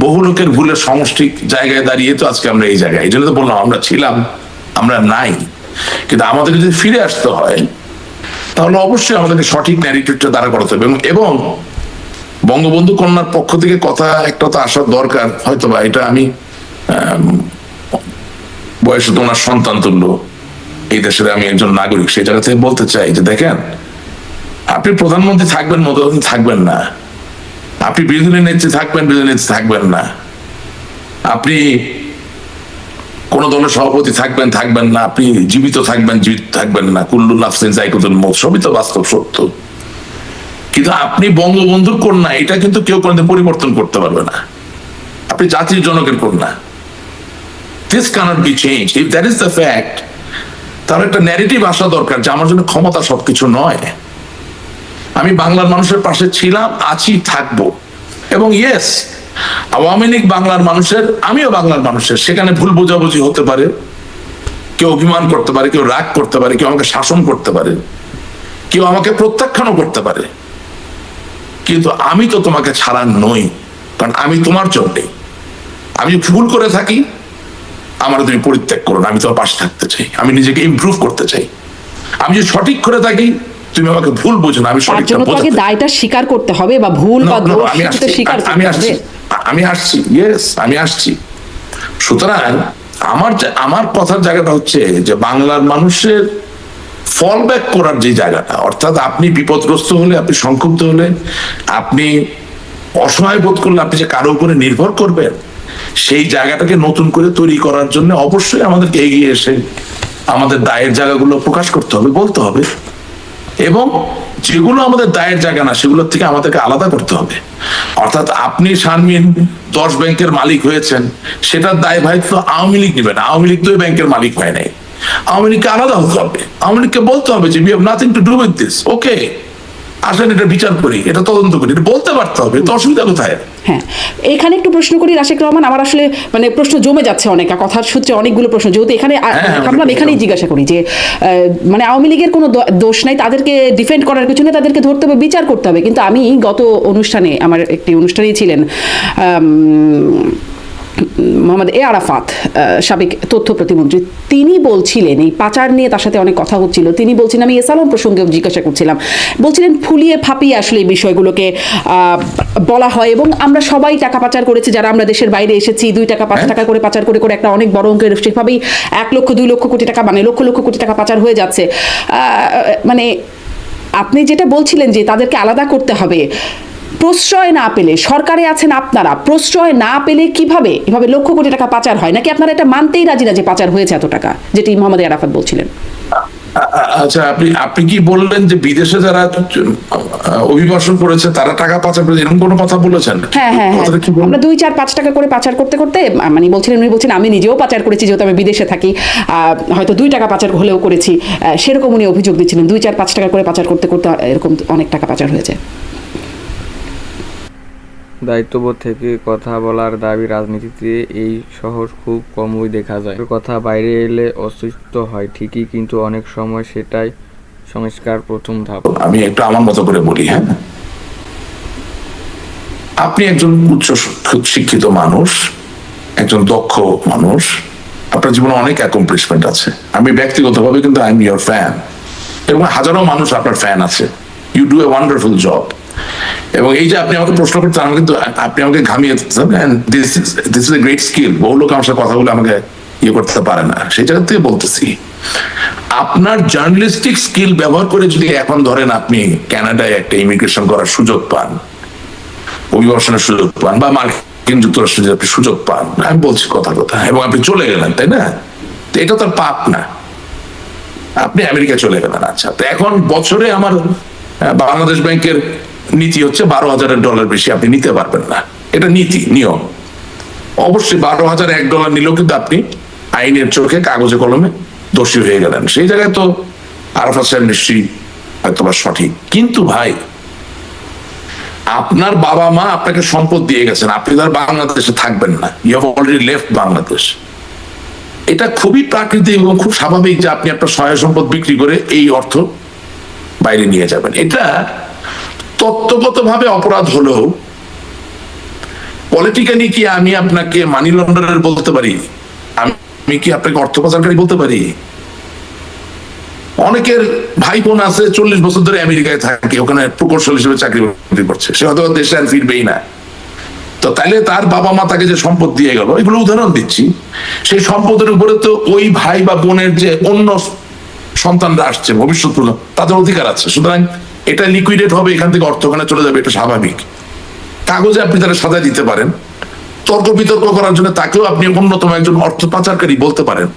বহু লোকের ভুলের সমষ্টি জায়গায় দাঁড়িয়ে তো আজকে আমরা এই জায়গায়। এই জন্য তো বললাম আমরা ছিলাম, আমরা নাই। কিন্তু আমাদের যদি ফিরে আসতে হয় তাহলে অবশ্যই আমাদেরকে সঠিক ন্যারেটিভটা দাঁড়া করাতে হবে, এবং বঙ্গবন্ধু কন্যার পক্ষ থেকে কথা একটা তো আসার দরকার। হয়তো বা এটা আমি বয়সে তো ওনার সন্তান তুল্য, এই দেশের আমি একজন নাগরিক, সেই জায়গা থেকে বলতে চাই যে দেখেন, আপনি প্রধানমন্ত্রী থাকবেন, মোদী থাকবেন না, আপনি বিরোধী নেত্রী থাকবেন, বিরোধী নেত্রী থাকবেন না, আপনি কোন দলের সভাপতি থাকবেন, থাকবেন না, আপনি জীবিত থাকবেন, জীবিত থাকবেন না, কুল্লু নাফসিন যায়কাতুল মউত, সবই তো বাস্তব সত্য। কিন্তু আপনি বঙ্গবন্ধুর কন্যা, এটা কিন্তু কেউ কোনোদিন পরিবর্তন করতে পারবে না। আপনি জাতির জনকের কন্যা। This cannot be changed. If that is the fact, তাহলে একটা ন্যারেটিভ আসা দরকার যে আমার জন্য ক্ষমতা সবকিছু নয়। আমি বাংলার মানুষের পাশে ছিলাম, আছি, থাকবো। এবং ইয়েস, আওয়ামী লীগ বাংলার মানুষের, আমিও বাংলার মানুষের, সেখানে ভুল বোঝাবুঝি হতে পারে, কেউ অভিমান করতে পারে, কেউ রাগ করতে পারে, কেউ আমাকে শাসন করতে পারে, কেউ আমাকে প্রত্যাখ্যানও করতে পারে, কিন্তু আমি তো তোমাকে ছাড়া নই, কারণ আমি তোমার জন্যে। আমি ভুল করে থাকি, আমার তুমি পরিত্যাগ করো না, আমি তোমার পাশে থাকতে চাই, আমি নিজেকে ইমপ্রুভ করতে চাই। আমি যদি সঠিক করে থাকি, তুমি আমাকে ভুল বোঝো না, আমি তার সঠিকটা জন্য তো আগে বোঝাতে চাই। দায়টা স্বীকার করতে হবে, বা ভুল বা No, no, দোষ আমি সেটা তো আসছি, স্বীকার আমি করতে আসছি, হবে। আমি আসছি, ইয়েস, আমি আসছি। সুতরাং আমার কথার জায়গাটা হচ্ছে যে বাংলার মানুষের ফল ব্যাক করার যে জায়গাটা, অর্থাৎ আপনি বিপদগ্রস্ত হলে, আপনি সংক্ষুব্ধ হলে, আপনি অসহায় বোধ করলে আপনি যে কারো উপরে নির্ভর করবেন, সেই জায়গাটাকে নতুন করে তৈরি করার জন্য অবশ্যই আমাদেরকে এগিয়ে এসে আমাদের দায়ের জায়গাগুলো প্রকাশ করতে হবে, বলতে হবে, এবং যেগুলো আমাদের দায়ের জায়গা না সেগুলোর থেকে আমাদেরকে আলাদা করতে হবে। অর্থাৎ আপনি শারমিন 10 ব্যাংকের মালিক হয়েছেন, সেটার দায় ভাই তো আওয়ামী লীগ নেবে না। আওয়ামী লীগ তো ওই ব্যাংকের মালিক হয় নাই। আওয়ামী লীগকে আলাদা হতে হবে, আওয়ামী লীগকে বলতে হবে যে we have nothing to do with this, okay আসেন এটা বিচার করি, এটা তদন্ত করি, এটা বলতে পারতে হবে, তো অসুবিধা কোথায়? হ্যাঁ, এখানে একটু প্রশ্ন করি রাশেক রহমান, আমার আসলে মানে প্রশ্ন জমে যাচ্ছে অনেক, কথার সূত্রে অনেকগুলো প্রশ্ন, যেহেতু এখানে ভাবলাম এখানেই জিজ্ঞাসা করি যে মানে আওয়ামী লীগের কোনো দোষ নাই, তাদেরকে ডিফেন্ড করার কিছু নেই, তাদেরকে ধরতে হবে, বিচার করতে হবে। কিন্তু আমি গত অনুষ্ঠানে, আমার একটি অনুষ্ঠানেই ছিলেন মোহাম্মদ এ আরাফাত, সাবেক তথ্য প্রতিমন্ত্রী, তিনি বলছিলেন, এই পাচার নিয়ে তার সাথে অনেক কথা হচ্ছিল, তিনি বলছিলেন, আমি এসালাম প্রসঙ্গে জিজ্ঞাসা করছিলাম, বলছিলেন ফুলিয়ে ফাঁপিয়ে আসলে এই বিষয়গুলোকে বলা হয়, এবং আমরা সবাই টাকা পাচার করেছি, যারা আমরা দেশের বাইরে এসেছি, 2 টাকা 5 টাকা করে পাচার করে করে একটা অনেক বড় অঙ্কের, সেভাবেই 1 লক্ষ 2 লক্ষ কোটি টাকা, মানে লক্ষ লক্ষ কোটি টাকা পাচার হয়ে যাচ্ছে। মানে আপনি যেটা বলছিলেন যে তাদেরকে আলাদা করতে হবে, প্রশ্রয় না পেলে, সরকারে আছেন আপনারা, প্রশ্রয় না পেলে কিভাবে এভাবে লক্ষ কোটি টাকা পাচার হয়? নাকি আপনারা এটা মানতেই রাজি না যে পাচার হয়েছে এত টাকা, যেটি মোহাম্মদ আরাফাত বলছিলেন? আচ্ছা, আপনি কি বললেন যে বিদেশে যারা অভিবাসন করেছে তারা টাকা পাচার করেছে, এরকম কোনো কথা বলেছেন? হ্যাঁ, আমরা 2 4 5 টাকা করে পাচার করতে করতে, মানে উনি বলছেন আমি নিজেও পাচার করেছি, যেহেতু আমি বিদেশে থাকি, হয়তো 2 টাকা পাচার হলেও করেছি, সেরকম উনি অভিযোগ দিচ্ছিলেন। 2 4 5 টাকা করে পাচার করতে করতে এরকম অনেক টাকা পাচার হয়েছে। দায়িত্ববোধ থেকে কথা বলার দাবি রাজনীতিতে এই শহর খুব কমই দেখা যায়। কথা বাইরে এলে অস্তিত্ব হয় ঠিকই, কিন্তু অনেক সময় সেটাই সংস্কার প্রথম ধাপ। আমি একটু আমার মতো করে বলি, হ্যাঁ, আপনি একজন উচ্চ শিক্ষিত মানুষ, একজন দক্ষ মানুষ, আপনার জীবনে অনেক অ্যাকমপ্লিশমেন্ট আছে। আমি ব্যক্তিগতভাবে কিন্তু আই এম ইয়োর ফ্যান, এবং হাজারো মানুষ আপনার ফ্যান আছে। You do a wonderful job. এবং এই যে আপনি আমাকে প্রশ্ন করতে, আমি কিন্তু, আপনি আমাকে ঘামিয়ে this is a great skill. বহু লোক আমার সাথে কথা বলে আমাকে ইয়ে করতে পারে না, সেই জায়গা থেকে বলতেছি, আপনার জার্নালিস্টিক স্কিল ব্যবহার করে যদি এখন ধরেন আপনি কানাডায় একটা ইমিগ্রেশন করার সুযোগ পান, অভিবাসনের সুযোগ পান, বা মার্কিন যুক্তরাষ্ট্রে যদি আপনি সুযোগ পান, আমি বলছি কথা, এবং আপনি চলে গেলেন, তাই না? তো এটা তো পাপ না, আপনি আমেরিকা চলে গেলেন। আচ্ছা, তো এখন বছরে আমার বাংলাদেশ ব্যাংকের নীতি হচ্ছে $12,000 বেশি আপনি নিতে পারবেন না, এটা নীতি, নিয়ম। অবশ্যই $12,001 নিলেও কিন্তু আপনি আইনের চোখে কাগজে কলমে দোষী হয়ে গেলেন। সেই জায়গায় তো আরাফাত সাহেব নিশ্চয়ই হয়তোবা সঠিক, কিন্তু ভাই আপনার বাবা মা আপনাকে সম্পদ দিয়ে গেছেন, আপনি তার বাংলাদেশে থাকবেন না, you have already left Bangladesh. এটা খুবই প্রাকৃতিক এবং খুব স্বাভাবিক যে আপনি আপনার সহায় সম্পদ বিক্রি করে এই অর্থ বাইরে নিয়ে যাবেন। এটা তত্ত্বগতভাবে অপরাধ হলেও পলিটিক্যালি কি আমি আপনাকে মানি লন্ডারের বলতে পারি? আমি কি আপনাকে অর্থ পাচারকারী বলতে পারি? অনেকের ভাই বোন আছে 40 বছর ধরে আমেরিকায় থাকে, ওখানে প্রকৌশল হিসেবে চাকরি করছে, সে হয়তো দেশে আর ফিরবেই না। তো তাইলে তার বাবা মা তাকে যে সম্পদ দিয়ে গেল, এগুলো উদাহরণ দিচ্ছি, সেই সম্পদের উপরে তো ওই ভাই বা বোনের যে অন্য সন্তানরা আসছে, ভবিষ্যৎ প্রজন্ম, তাদের অধিকার আছে। সুতরাং এটা লিকুইডেট হবে, এখান থেকে অর্থ ওখানে চলে যাবে, এটা স্বাভাবিক। কাগজে আপনি তারা সাজা দিতে পারেন, তর্ক বিতর্ক করার জন্য তাকেও আপনি অন্যতম একজন অর্থ পাচারকারী বলতে পারেন,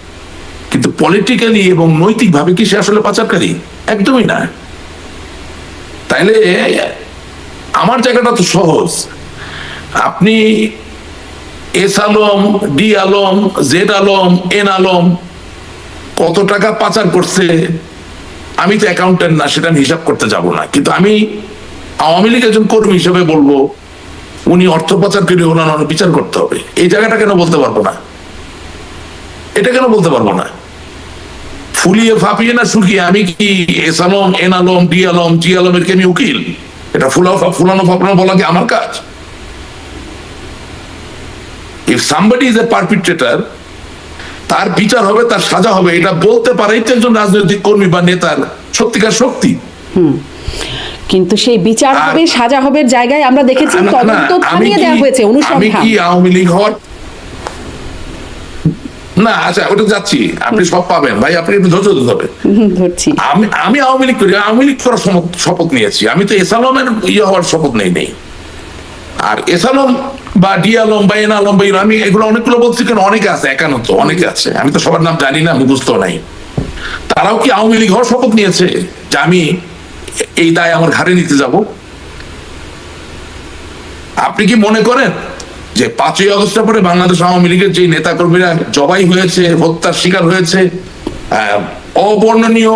কিন্তু পলিটিক্যালি এবং নৈতিকভাবে কি সে আসলে পাচারকারী? একদমই না। তাইলে আমার জায়গাটা তো সহজ, আপনি S Alam, D Alam, Z Alam, N Alam কত টাকা পাচার করছে, আমি তো অ্যাকাউন্টেন্ট না, সেটা আমি হিসাব করতে যাব না, কিন্তু আমি আওয়ামী লীগ একজন কর্মী হিসেবে বলবো উনি অর্থ পাচারকারী হলেন, বিচার করতে হবে। এই জায়গাটা কেন বলতে পারবো না? এটা কেন বলতে পারবো না? ফুলিয়ে ফাঁপিয়ে না শুকিয়ে আমি কি S Alam, N Alam, D Alam, G আলমের কি আমি উকিল? এটা ফুলানো ফাঁপানো বলা কি আমার কাজ? ইফ সামবডি ইজ এ পারপিট্রেটর, তার বিচার হবে, তার সাজা হবে, এটা বলতে পারেই তো একজন রাজনৈতিক কর্মী বা নেতার সত্যিকার শক্তি। কিন্তু সেই বিচার হবে, সাজা হবে জায়গায় আমরা দেখেছি তদন্ত থামিয়ে দেওয়া হয়েছে, আমি অনুসন্ধান। কি আওয়ামী লীগ হওয়ার না, আচ্ছা ওটা যাচ্ছি, আপনি সব পাবেন ভাই, আপনি একটু ধৈর্য ধরতে হবে। ধরছি। আমি আওয়ামী লীগ করি, আওয়ামী লীগ করার শপথ নিয়েছি, আমি তো এস আলমের হওয়ার শপথ নেই। আর এস আলম বা ডি আলম বা এন আলম বা আমি এগুলো অনেকগুলো বলছি, কেন অনেকে আছে, একান্ত অনেকে আছে, আমি তো সবার নাম জানি না, মুখস্থ নাই। তারাও কি আওয়ামী লীগ হওয়ার শপথ নিয়েছে যে আমি এই দায় আমার ঘাড়ে নিতে যাব? আপনি কি মনে করেন যে 5ই আগস্টের পরে বাংলাদেশ আওয়ামী লীগের যে নেতা কর্মীরা জবাই হয়েছে, হত্যার শিকার হয়েছে, অবর্ণনীয়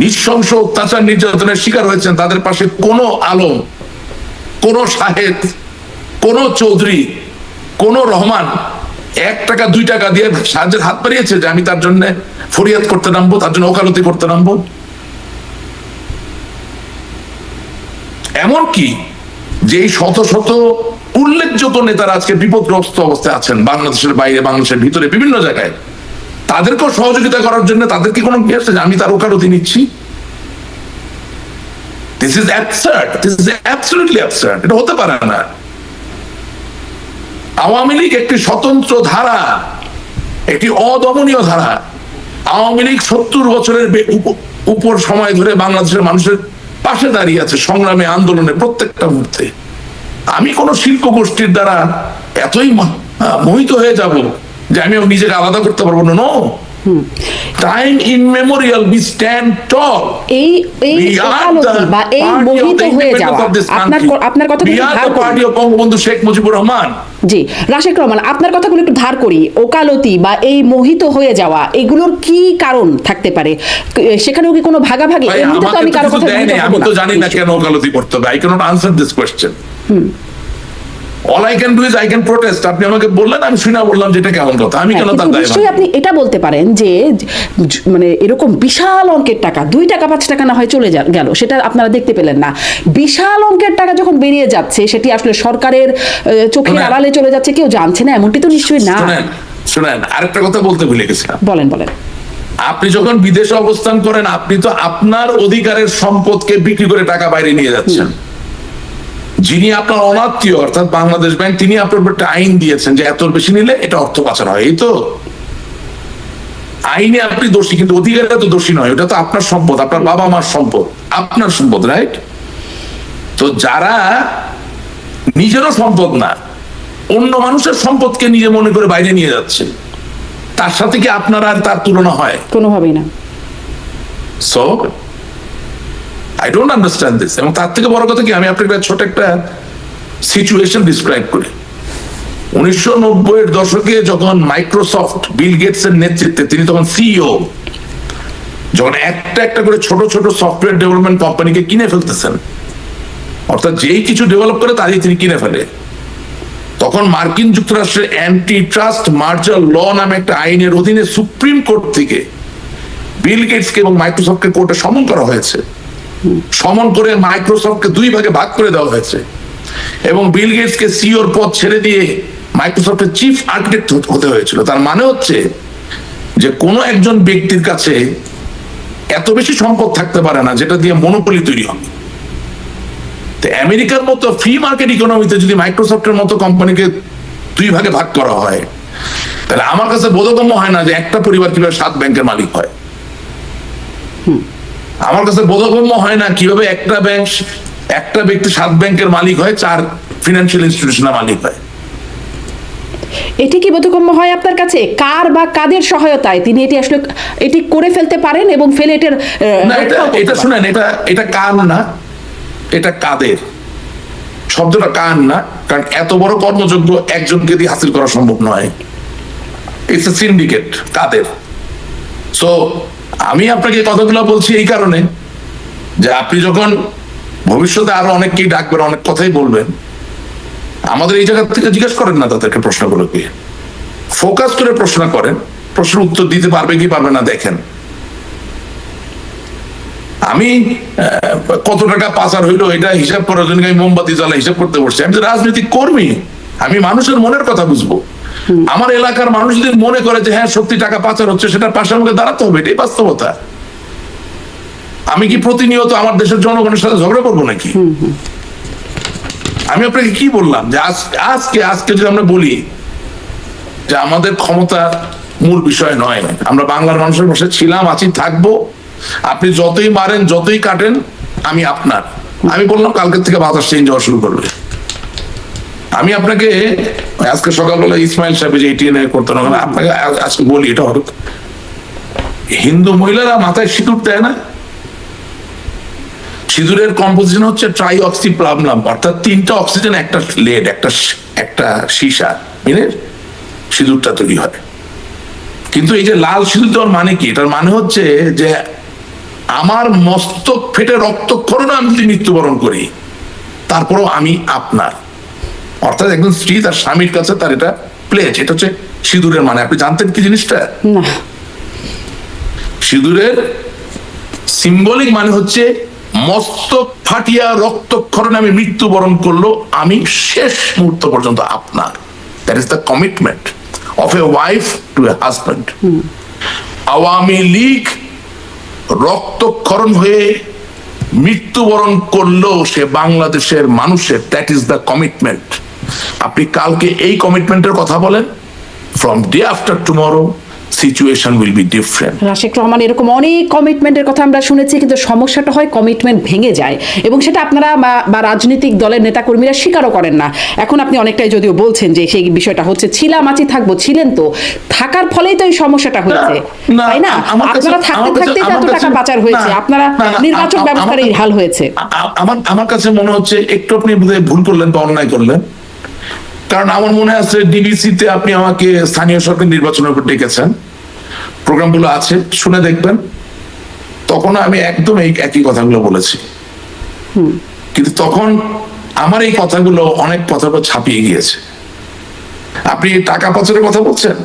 নৃশংস অত্যাচার নির্যাতনের শিকার হয়েছেন, তাদের পাশে কোনো আলম, কোন শাহেদ, কোন চৌধুরী, কোন রহমান 1 টাকা 2 টাকা দিয়ে সাহায্যের হাত বাড়িয়েছে যে আমি তার জন্য ফরিয়াদ করতে নামবো, তার জন্য ওকালতি করতে নামবো? এমনকি যে শত শত উল্লেখযোগ্য নেতারা আজকে বিপদগ্রস্ত অবস্থায় আছেন, বাংলাদেশের বাইরে, বাংলাদেশের ভিতরে, বিভিন্ন জায়গায়, তাদেরকেও সহযোগিতা করার জন্য তাদের কি কোনো কি আছে যে আমি তার ওকালতি নিচ্ছি? This is absurd, this is absolutely absurd. এটা হতে পারে না। আওয়ামী লীগ একটি স্বতন্ত্র ধারা, একটি অদমনীয় ধারা। আওয়ামী লীগ 70 বছরের উপর সময় ধরে বাংলাদেশের মানুষের পাশে দাঁড়িয়ে আছে, সংগ্রামে, আন্দোলনে, প্রত্যেকটা মুহূর্তে। আমি কোন শিল্প গোষ্ঠীর দ্বারা এতই মোহিত হয়ে যাব যে আমি নিজেকে আলাদা করতে পারবো না। নো, টাইম ইনমেমোরিয়াল উই স্ট্যান্ড টল। এই ওকালতি বা এই মোহিত হয়ে যাওয়া, আপনার কথাগুলো ধার পার্টি অফ বঙ্গবন্ধু শেখ মুজিবুর রহমান। জি, রাশেক রহমান, আপনার কথাগুলো একটু ধার করি। ওকালতি বা এই মোহিত হয়ে যাওয়া, এগুলোর কি কারণ থাকতে পারে? সেখানেও কি কোনো ভাগাভাগি? এমনিতে তো আমি কারো কথা আমি তো জানি না কেন ওকালতি করতে হবে। I can't answer this question. All I can do is I can protest. আপনি আমাকে বললেন, আমি শুনে বললাম যেটা কেমন কথা, আমি কেন তার দায়? নিশ্চয়ই আপনি এটা বলতে পারেন যে মানে এরকম বিশাল অঙ্কের টাকা, 2 টাকা 5 টাকা না হয় চলে গেল, সেটা আপনারা দেখতে পেলেন না। বিশাল অঙ্কের টাকা যখন বেরিয়ে যাচ্ছে, সেটি আসলে সরকারের চোখের আড়ালে চলে যাচ্ছে, কেউ জানছে না, এমনটি তো নিশ্চয়ই না। শুনেন, আরেকটা কথা বলতে ভুলে গেছিলাম। বলেন। আপনি যখন বিদেশে অবস্থান করেন, আপনি তো আপনার অধিকারের সম্পদকে বিক্রি করে টাকা বাইরে নিয়ে যাচ্ছেন। যিনি আপনার অনাত্মীয়, অর্থাৎ বাংলাদেশ ব্যাংক, তিনি আপনার উপর একটা আইন দিয়েছেন যে এত বেশি নিলে এটা অর্থ পাচার হয়। এই তো আইনে আপনি দোষী, কিন্তু অধিকারে তো দোষী নয়। ওটা তো আপনার সম্পদ, আপনার বাবা মার সম্পদ, আপনার সম্পদ, রাইট? তো যারা নিজেরও সম্পদ না, অন্য মানুষের সম্পদকে নিজে মনে করে বাইরে নিয়ে যাচ্ছে, তার সাথে কি আপনার আর তার তুলনা হয়? কোনোভাবেই না। So I don't understand this. এবং তার থেকে বড় কথা কি, আমি আপনাকে ছোট একটা সিচুয়েশন ডিসক্রাইব করি। 1990 এর দশকে যখন মাইক্রোসফট, বিল গেটস এর নেতৃত্বে, তিনি তখন সিইও, যখন একটা একটা করে ছোট ছোট সফটওয়্যার ডেভেলপমেন্ট কোম্পানিকে কিনে ফেলতেছেন, অর্থাৎ যেই কিছু ডেভেলপ করে তারই তিনি কিনে ফেলে, তখন মার্কিন যুক্তরাষ্ট্রের অ্যান্টি ট্রাস্ট মার্জার ল নামে একটা আইনের অধীনে সুপ্রিম কোর্ট থেকে বিল গেটসকে এবং মাইক্রোসফটকে কোর্টে সমন করা হয়েছে। সমন করে মাইক্রোসফটকে 2 ভাগে ভাগ করে দেওয়া হয়েছে এবং বিল গেটসকে সিইওর পদ ছেড়ে দিয়ে মাইক্রোসফটের চিফ আর্কিটেক্ট হতে হয়েছিল। তার মানে হচ্ছে যে কোনো একজন ব্যক্তির কাছে এত বেশি সম্পদ থাকতে পারে না যেটা দিয়ে মনোপলি তৈরি হবে। তো আমেরিকার মতো ফ্রি মার্কেট ইকোনমিতে যদি মাইক্রোসফটের মতো কোম্পানিকে 2 ভাগে ভাগ করা হয়, তাহলে আমার কাছে বোধগম্য হয় না যে একটা পরিবার কিভাবে 7 ব্যাংকের মালিক হয়। আমার কাছে বোধগম্য হয় না কিভাবে একটা ব্যক্তি 7 ব্যাংকের মালিক হয়, 4 ফিনান্সিয়াল ইনস্টিটিউশনের মালিক হয়। এটি কি বোধগম্য হয় আপনার কাছে? কার বা কাদের সহায়তায় তিনি এটি করে ফেলতে পারেন এবং ফেলে এটার না, এটা শুনেন, এটা কার না, এটা কাদের। শব্দটা কার না, কারণ এত বড় কর্মযোগ্য একজনকে দিয়ে হাসিল করা সম্ভব নয়। It's a syndicate. কাদের? সো আমি আপনাকে কথাগুলো বলছি এই কারণে যে আপনি যখন ভবিষ্যতে আরো অনেককেই ডাকবেন, অনেক কথাই বলবেন, আমাদের এই জায়গা থেকে জিজ্ঞেস করেন না তাদেরকে প্রশ্নগুলোকে, ফোকাস করে প্রশ্ন করেন, প্রশ্নের উত্তর দিতে পারবে কি পারবে না দেখেন। আমি কত টাকা পাচার হইলো এটা হিসাব করার জন্য আমি মোমবাতি জ্বালা হিসাব করতে বসছি। আমি তো রাজনৈতিক কর্মী, আমি মানুষের মনের কথা বুঝবো। আমার এলাকার মানুষ যদি মনে করে যে হ্যাঁ সত্যি টাকা পাচার হচ্ছে, সেটার পাশে আমাকে দাঁড়াতে হবে, এটাই বাস্তবতা। আমি কি প্রতিনিয়ত আমার দেশের জনগণের সাথে ঝগড়া করবো নাকি? আমি আপনাকে কি বললাম যে আজকে যদি আমরা বলি যে আমাদের ক্ষমতা মূল বিষয় নয়, আমরা বাংলার মানুষের পাশে ছিলাম, আছি, থাকবো। আপনি যতই মারেন, যতই কাটেন, আমি আপনার। আমি বললাম কালকের থেকে বাতাস চেঞ্জ হওয়া শুরু করবে। আমি আপনাকে আজকে সকালবেলা ইসমাইল সাহেব যে এটিএন করতে না, আপনাকে আজকে বলি, এটা হলো হিন্দু মহিলারা মাথায় সিঁদুর দেয় না, সিঁদুরের কম্পোজিশন হচ্ছে ট্রাইঅক্সি প্লামলাম, অর্থাৎ 3টা অক্সিজেন, একটা লেড, একটা সীসা মিলে সিঁদুরটা তৈরি হয়। কিন্তু এই যে লাল সিঁদুর দেওয়ার মানে কি? এটার মানে হচ্ছে যে আমার মস্তক ফেটে রক্তক্ষরণে আমি যদি মৃত্যুবরণ করি, তারপরও আমি আপনার। অর্থাৎ একজন স্ত্রী তার স্বামীর কাছে তার এটা প্লেজ, এটা হচ্ছে সিঁদুরের মানে। আপনি জানতেন কি জিনিসটা? না। সিঁদুরের সিম্বলিক মানে হচ্ছে মস্তক ফাটিয়া রক্তক্ষরণে আমি মৃত্যুবরণ করলো, আমি শেষ মুহূর্ত পর্যন্ত আপনার। That is the commitment of a wife to a husband. Awami League রক্তক্ষরণ হয়ে মৃত্যুবরণ করলো সে বাংলাদেশের মানুষের, দ্যাট ইজ দ্য কমিটমেন্ট। আপনি কালকে এই কমিটমেন্টের কথা বলেন, from day after tomorrow situation will be different. Rashek Rahman, এরকম অনেক কমিটমেন্টের কথা আমরা শুনেছি, কিন্তু সমস্যাটা হয় কমিটমেন্ট ভেঙে যায়, এবং সেটা আপনারা বা রাজনৈতিক দলের নেতাকর্মীরা স্বীকারও করেন না। এখন আপনি অনেকটাই যদিও বলছেন যে সেই বিষয়টা হচ্ছে ছিলাম, আছি, থাকবো, ছিলেন তো, থাকার ফলেই তো এই সমস্যাটা হয়েছে, তাই না? আপনারা থাকতে থাকতেই এত টাকা পাচার হয়েছে, আপনারা নির্বাচন ব্যবস্থার এই হাল হয়েছে। আমার কাছে মনে হচ্ছে একটু আপনি ভুল করলেন বা অন্যায় করলেন, কারণ আমার মনে আছে ডিবিসিতে আপনি আমাকে স্থানীয় সরকার নির্বাচনের উপর ডেকেছেন, প্রোগ্রামগুলো আছে, শুনে দেখবেন। তখন আমি একদম এই একই কথাগুলো বলেছি, কিন্তু তখন আমার এই কথাগুলো অনেক কথার পর ছাপিয়ে গিয়েছে। আপনি টাকা পাচারের কথা বলছেন,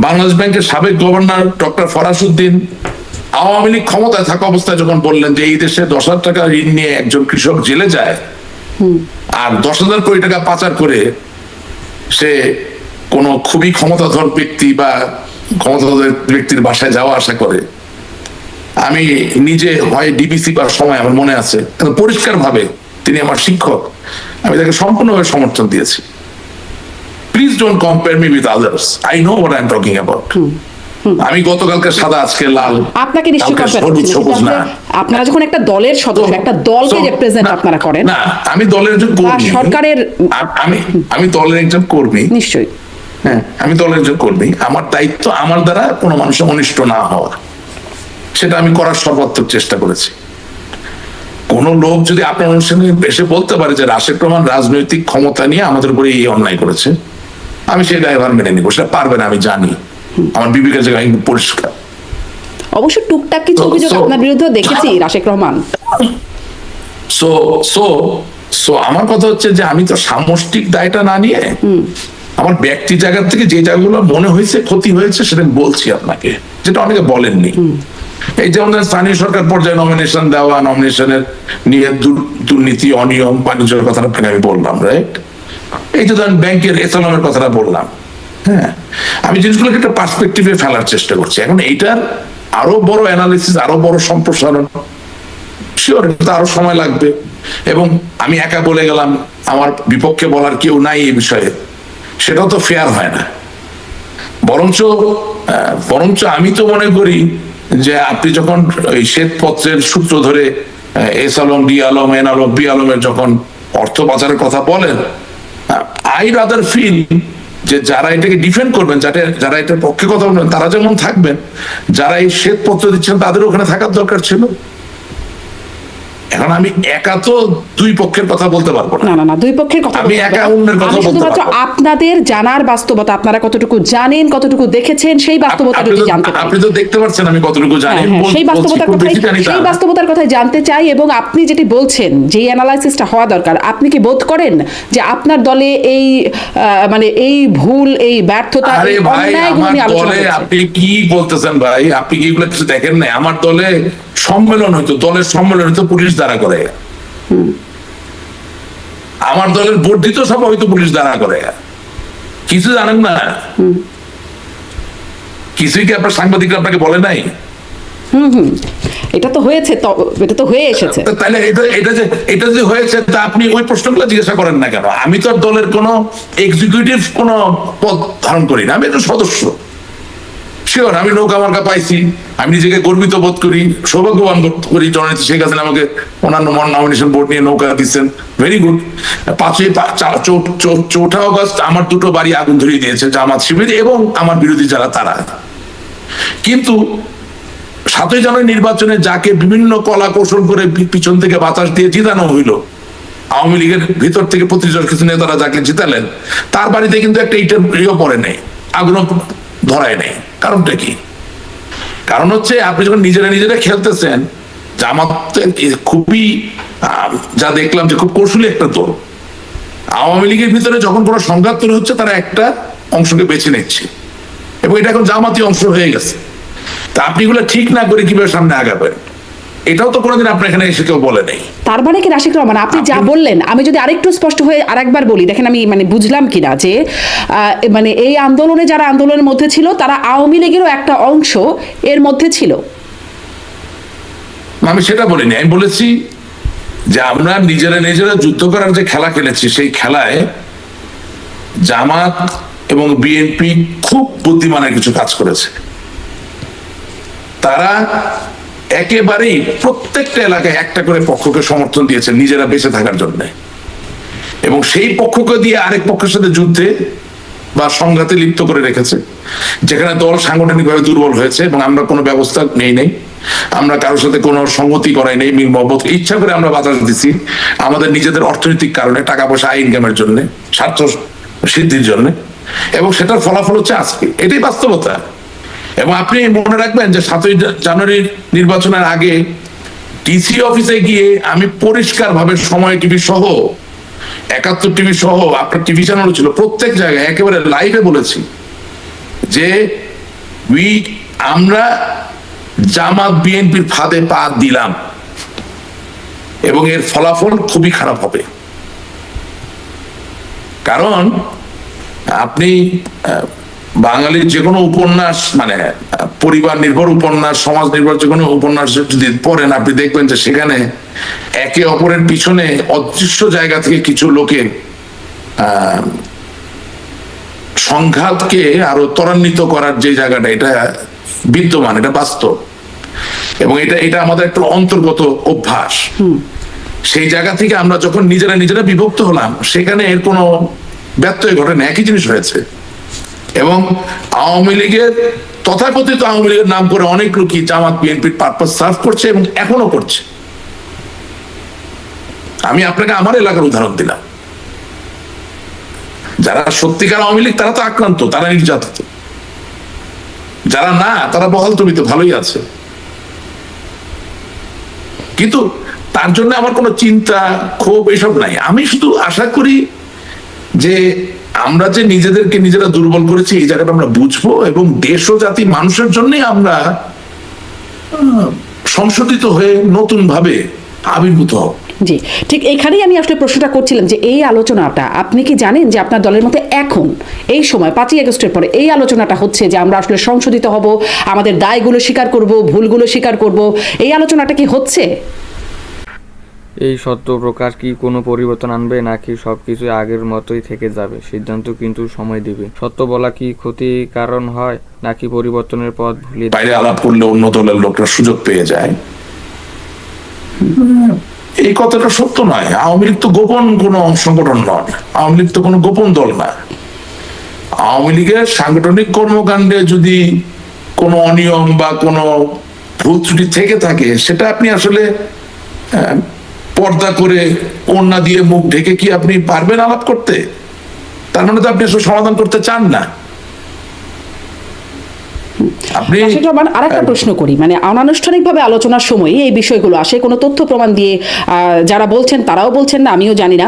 বাংলাদেশ ব্যাংকের সাবেক গভর্নর ডক্টর ফরাসউদ্দিন আওয়ামী লীগ ক্ষমতায় থাকা অবস্থায় যখন বললেন যে এই দেশে 10,000 টাকা ঋণ নিয়ে একজন কৃষক জেলে যায়, আর 10,000 কোটি টাকা পাচার করে সে কোনো খুবই ক্ষমতাধর ব্যক্তি বা ক্ষমতাধর ব্যক্তির বাসায় যাওয়া আসা করে, আমি নিজে হয় ডিবিসি পার সময় আমার মনে আছে পরিষ্কার ভাবে, তিনি আমার শিক্ষক, আমি তাকে সম্পূর্ণভাবে সমর্থন দিয়েছি। Please don't compare me with others, I know what I am talking about. আমি গতকালকে সাদা, আজকে লাল, আপনাকে নিশ্চয়ই সবুজ না। আপনারা যখন একটা দলের সদস্য, একটা দলকে রিপ্রেজেন্ট আপনারা করেন না, আমি দলের একজন কর্মী, সরকারের আমি দলের একজন কর্মী, নিশ্চয়ই। হ্যাঁ, আমি দলের একজন কর্মী, আমার দায়িত্ব আমার দ্বারা কোনো মানুষের অনিষ্ট না হওয়া, সেটা আমি করার সর্বাত্মক চেষ্টা করেছি। কোন লোক যদি আপনার অনুষ্ঠানে এসে বলতে পারে যে রাশেক রহমান রাজনৈতিক ক্ষমতা নিয়ে আমাদের উপরে এই অন্যায় করেছে, আমি সেই ড্রাইভার মেনে নিব, সেটা পারবে না, আমি জানি, আমার বিবেকের জায়গায় পরিষ্কার। অবশ্য টুকটাক কিছু অভিযোগ আপনার বিরুদ্ধে দেখেছি রাশেক রহমান। আমার কথা হচ্ছে যে আমি তো সামষ্টিক দায়টা না নিয়ে আমার ব্যক্তি জায়গা থেকে যে জায়গাগুলো মনে হয়েছে ক্ষতি হয়েছে সেটা বলছি আপনাকে, যেটা অনেকে বলেননি। এই যেমন স্থানীয় সরকার পর্যায়ে নমিনেশন দেওয়া, নমিনেশনের নিয়ে দুর্নীতি, অনিয়ম, বাণিজ্যের কথাটা আপনাকে আমি বললাম, রাইট? এই যে ধরেন ব্যাংকের এসএলএম এর কথাটা বললাম, হ্যাঁ, আমি জিনিসগুলোকে একটা পার্সপেক্টিভে ফেলার চেষ্টা করছি। এখন এইটার আরো বড় অ্যানালিসিস, আরো বড় সম্প্রসারণ, শিওর এটা আরো সময় লাগবে, এবং আমি একা বলে গেলাম, আমার বিপক্ষে বলার কেউ নাই এই বিষয়ে, সেটাও তো ফেয়ার হয় না। বরঞ্চ আমি তো মনে করি যে আপনি যখন ওই শ্বেতপত্রের সূত্র ধরে S Alam, D Alam, N Alam, B আলমের যখন অর্থ পাচারের কথা বলেন, আই রাদার ফিল যে যারা এটাকে ডিফেন্ড করবেন, যারা এটার পক্ষে কথা বলবেন, তারা যেমন থাকবেন, যারা এই শ্বেতপত্র দিচ্ছেন তাদের ওখানে থাকার দরকার ছিল। এখন আমি একা তো দুই পক্ষের কথা বলতে পারবো না। না, দুই পক্ষের কথা আমি একা অন্যের কথা বলতে পারবো না। আপনাদের জানার বাস্তবতা, আপনারা কতটুকু জানেন, কতটুকু দেখেছেন, সেই বাস্তবতা যদি জানতে চাই। আপনি তো দেখতে পাচ্ছেন আমি কতটুকু জানি, সেই বাস্তবতার কথাই জানতে চাই। এবং আপনি যেটি বলছেন, যে অ্যানালাইসিসটা হওয়া দরকার, আপনি কি বোধ করেন যে আপনার দলে এই মানে এই ভুল, এই ব্যর্থতা, আপনি কি বলতেছেন ভাই? আপনি কি এগুলো কিছু দেখেন না? আমার দলে সম্মেলন হইতো, দলের সম্মেলন হইতো পুলিশ দ্বারা করে। আমার দলের বর্ধিত সভা হয়তো পুলিশ দ্বারা করে। কিছু জানেন না? কিছুই কি আপনার সাংবাদিকরা আপনাকে বলে নাই? এটা তো হয়েছে, এটা তো হয়ে এসেছে। তাহলে এটা যে হয়েছে, তা আপনি ওই প্রশ্নগুলো জিজ্ঞাসা করেন না কেন? আমি তো আর দলের কোন এক্সিকিউটিভ কোন পদ ধারণ করি না, আমি একজন সদস্য। শিওর, আমি নৌকা মার্কা পাইছি, আমি নিজেকে গর্বিত বোধ করি, সৌভাগ্যবান বোধ করি। জননেত্রী শেখ হাসিনা আমাকে ওনার নমিনেশন বোর্ড নিয়ে নৌকা দিচ্ছেন, ভেরি গুড। 4 অগস্ট আমার 2টো বাড়ি আগুন ধরিয়ে দিয়েছে জামাত শিবির এবং আমার বিরোধী যারা তারা। কিন্তু 7ই জানুয়ারি নির্বাচনে যাকে বিভিন্ন কলা কৌশল করে পিছন থেকে বাতাস দিয়ে জিতানো হইলো, আওয়ামী লীগের ভিতর থেকে প্রতিষ্ঠার কিছু নেতারা যাকে জিতালেন, তার বাড়িতে কিন্তু একটা ইটও পড়ে নেই, আগুন ধরায় নেই। কারণটা কি? কারণ হচ্ছে আপনি যখন নিজেরা খেলতেছেন, জামাত খুবই যা দেখলাম যে খুব কৌশলী একটা দল। আওয়ামী লীগের ভিতরে যখন কোনো সংঘাত তৈরি হচ্ছে, তারা একটা অংশকে বেছে নিচ্ছে এবং এটা এখন জামাতি অংশ হয়ে গেছে। তা আপনি এগুলো ঠিক না করে কিভাবে সামনে আগাবেন? এটাও তো কোনোদিন আপনার এখানে এসে কেউ বলে নেই। তার মানে কি রাশিদ রহমান, আপনি যা বললেন, আমি যদি আরেকটু স্পষ্ট হয়ে আরেকবার বলি, দেখেন আমি বুঝলাম কিনা, যে এই আন্দোলনে যারা আন্দোলনের মধ্যে ছিল তারা আওয়ামী লীগেরও একটা অংশ এর মধ্যে ছিল। আমি সেটা বলিনি, আমি বলেছি যে আমরা নিজেরা যুদ্ধ করার যে খেলা খেলেছি, সেই খেলায় জামাত এবং বিএনপি খুব বুদ্ধিমানের কিছু কাজ করেছে। তারা একেবারেই প্রত্যেকটা এলাকায় একটা করে পক্ষকে সমর্থন দিয়েছে নিজেরা বেঁচে থাকার জন্য, এবং সেই পক্ষকে দিয়ে আরেক পক্ষের সাথে যুদ্ধে বা সংঘাতে লিপ্ত করে রেখেছে, যেখানে দল সাংগঠনিকভাবে দুর্বল হয়েছে এবং আমরা কোনো ব্যবস্থা নেই। আমরা কারোর সাথে কোনো সংগতি করাই নেই, মিল মহব্বত ইচ্ছা করে আমরা বাতাস দিচ্ছি আমাদের নিজেদের অর্থনৈতিক কারণে, টাকা পয়সা ইনকামের জন্য, স্বার্থ সিদ্ধির জন্য, এবং সেটার ফলাফল হচ্ছে আজকে। এটাই বাস্তবতা। এবং আপনি মনে রাখবেন যে 7ই জানুয়ারির নির্বাচনের আগে ডিসি অফিসে গিয়ে আমি পরিষ্কার ভাবে সময় টিভি সহ, 71 টিভি সহ, আপনার টিভি চ্যানেল ছিল, প্রত্যেক জায়গায় একেবারে লাইভে বলেছি যে আমরা জামাত বিএনপির ফাঁদে পা দিলাম এবং এর ফলাফল খুবই খারাপ হবে। কারণ আপনি বাঙালির যে কোনো উপন্যাস, পরিবার নির্ভর উপন্যাস, সমাজ নির্ভর যে কোনো উপন্যাস যদি পড়েন, আপনি দেখবেন যে সেখানে একে অপরের পিছনে অদৃশ্য জায়গা থেকে কিছু লোকের সংঘাতকে আরো ত্বরান্বিত করার যে জায়গাটা, এটা বিদ্যমান, এটা বাস্তব, এবং এটা আমাদের একটা অন্তর্গত অভ্যাস। সেই জায়গা থেকে আমরা যখন নিজেরা বিভক্ত হলাম, সেখানে এর কোনো ব্যত্যয় ঘটে না, একই জিনিস হয়েছে। এবং আওয়ামী লীগের, তথাকথিত আওয়ামী লীগের নাম করে অনেক লোকই জামাত বিএনপির পারপাস সার্ভ করছে এবং এখনো করছে। আমি আপনাকে আমার এলাকার উদাহরণ দিলাম। যারা সত্যিকার আওয়ামী লীগ তারা তো আক্রান্ত, তারা নির্যাতিত। যারা না, তারা বহাল তবিতে ভালোই আছে। কিন্তু তার জন্য আমার কোনো চিন্তা, ক্ষোভ এসব নাই। আমি শুধু আশা করি যে আমরা যে নিজেরা দুর্বল করেছি, এই জায়গাটা আমরা বুঝবো এবং দেশ ও জাতি মানুষের জন্যই আমরা সংশোধিত হয়ে নতুন ভাবে আবির্ভূত হব। জি, ঠিক এখানেই আমি আসলে প্রশ্নটা করছিলাম যে এই আলোচনাটা, আপনি কি জানেন যে আপনার দলের মধ্যে এখন এই সময় 5ই আগস্টের পরে এই আলোচনাটা হচ্ছে যে আমরা আসলে সংশোধিত হব, আমাদের দায়গুলো স্বীকার করব, ভুলগুলো স্বীকার করব, এই আলোচনাটা কি হচ্ছে? এই সত্য প্রকাশ কি কোনো পরিবর্তন আনবে, নাকি সবকিছু আগের মতোই থেকে যাবে? সিদ্ধান্ত কিন্তু সময় দিবে। সত্য বলা কি ক্ষতির কারণ হয়, নাকি পরিবর্তনের পথ ভুলে বাইরে আলাপ করলে অন্য দলের লোকরা সুযোগ পেয়ে যায়? এই কথাটা সত্য নয়। আওয়ামী লীগ তো গোপন কোনো সংগঠন নয়, আওয়ামী লীগ তো কোনো গোপন দল না। আওয়ামী লীগের সাংগঠনিক কর্মকাণ্ডে যদি কোনো অনিয়ম বা কোনো ভুল ত্রুটি থেকে থাকে, সেটা আপনি আসলে পর্দা করে, ওড়না দিয়ে মুখ ঢেকে কি আপনি পারবেন আলাপ করতে? তার মানে তো আপনি আসলে সমাধান করতে চান না। আরেকটা প্রশ্ন করি, অনানুষ্ঠানিকভাবে আলোচনার সময় এই বিষয়গুলো আসে, কোনো তথ্য প্রমাণ দিয়ে যারা বলছেন তারাও বলছেন না, আমিও জানি না।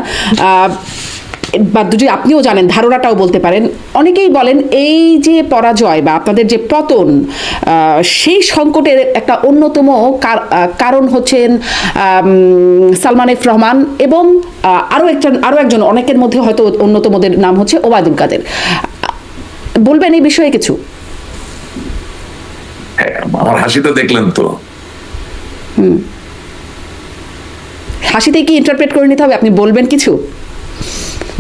বা যদি আপনিও জানেন ধারণাটাও বলতে পারেন, অনেকেই বলেন এই যে পরাজয় বা আপনাদের যে পতন, সেই সংকটের একটা অন্যতম কারণ হচ্ছেন সালমান এফ রহমান এবং আরো একজন অনেকের মধ্যে হয়তো অন্যতমদের নাম হচ্ছে ওবায়দুল কাদের। বলবেন এই বিষয়ে কিছু? আমার হাসিটা দেখলেন তো, হাসিতে কি ইন্টারপ্রেট করে নিতে হবে? আপনি বলবেন কিছু?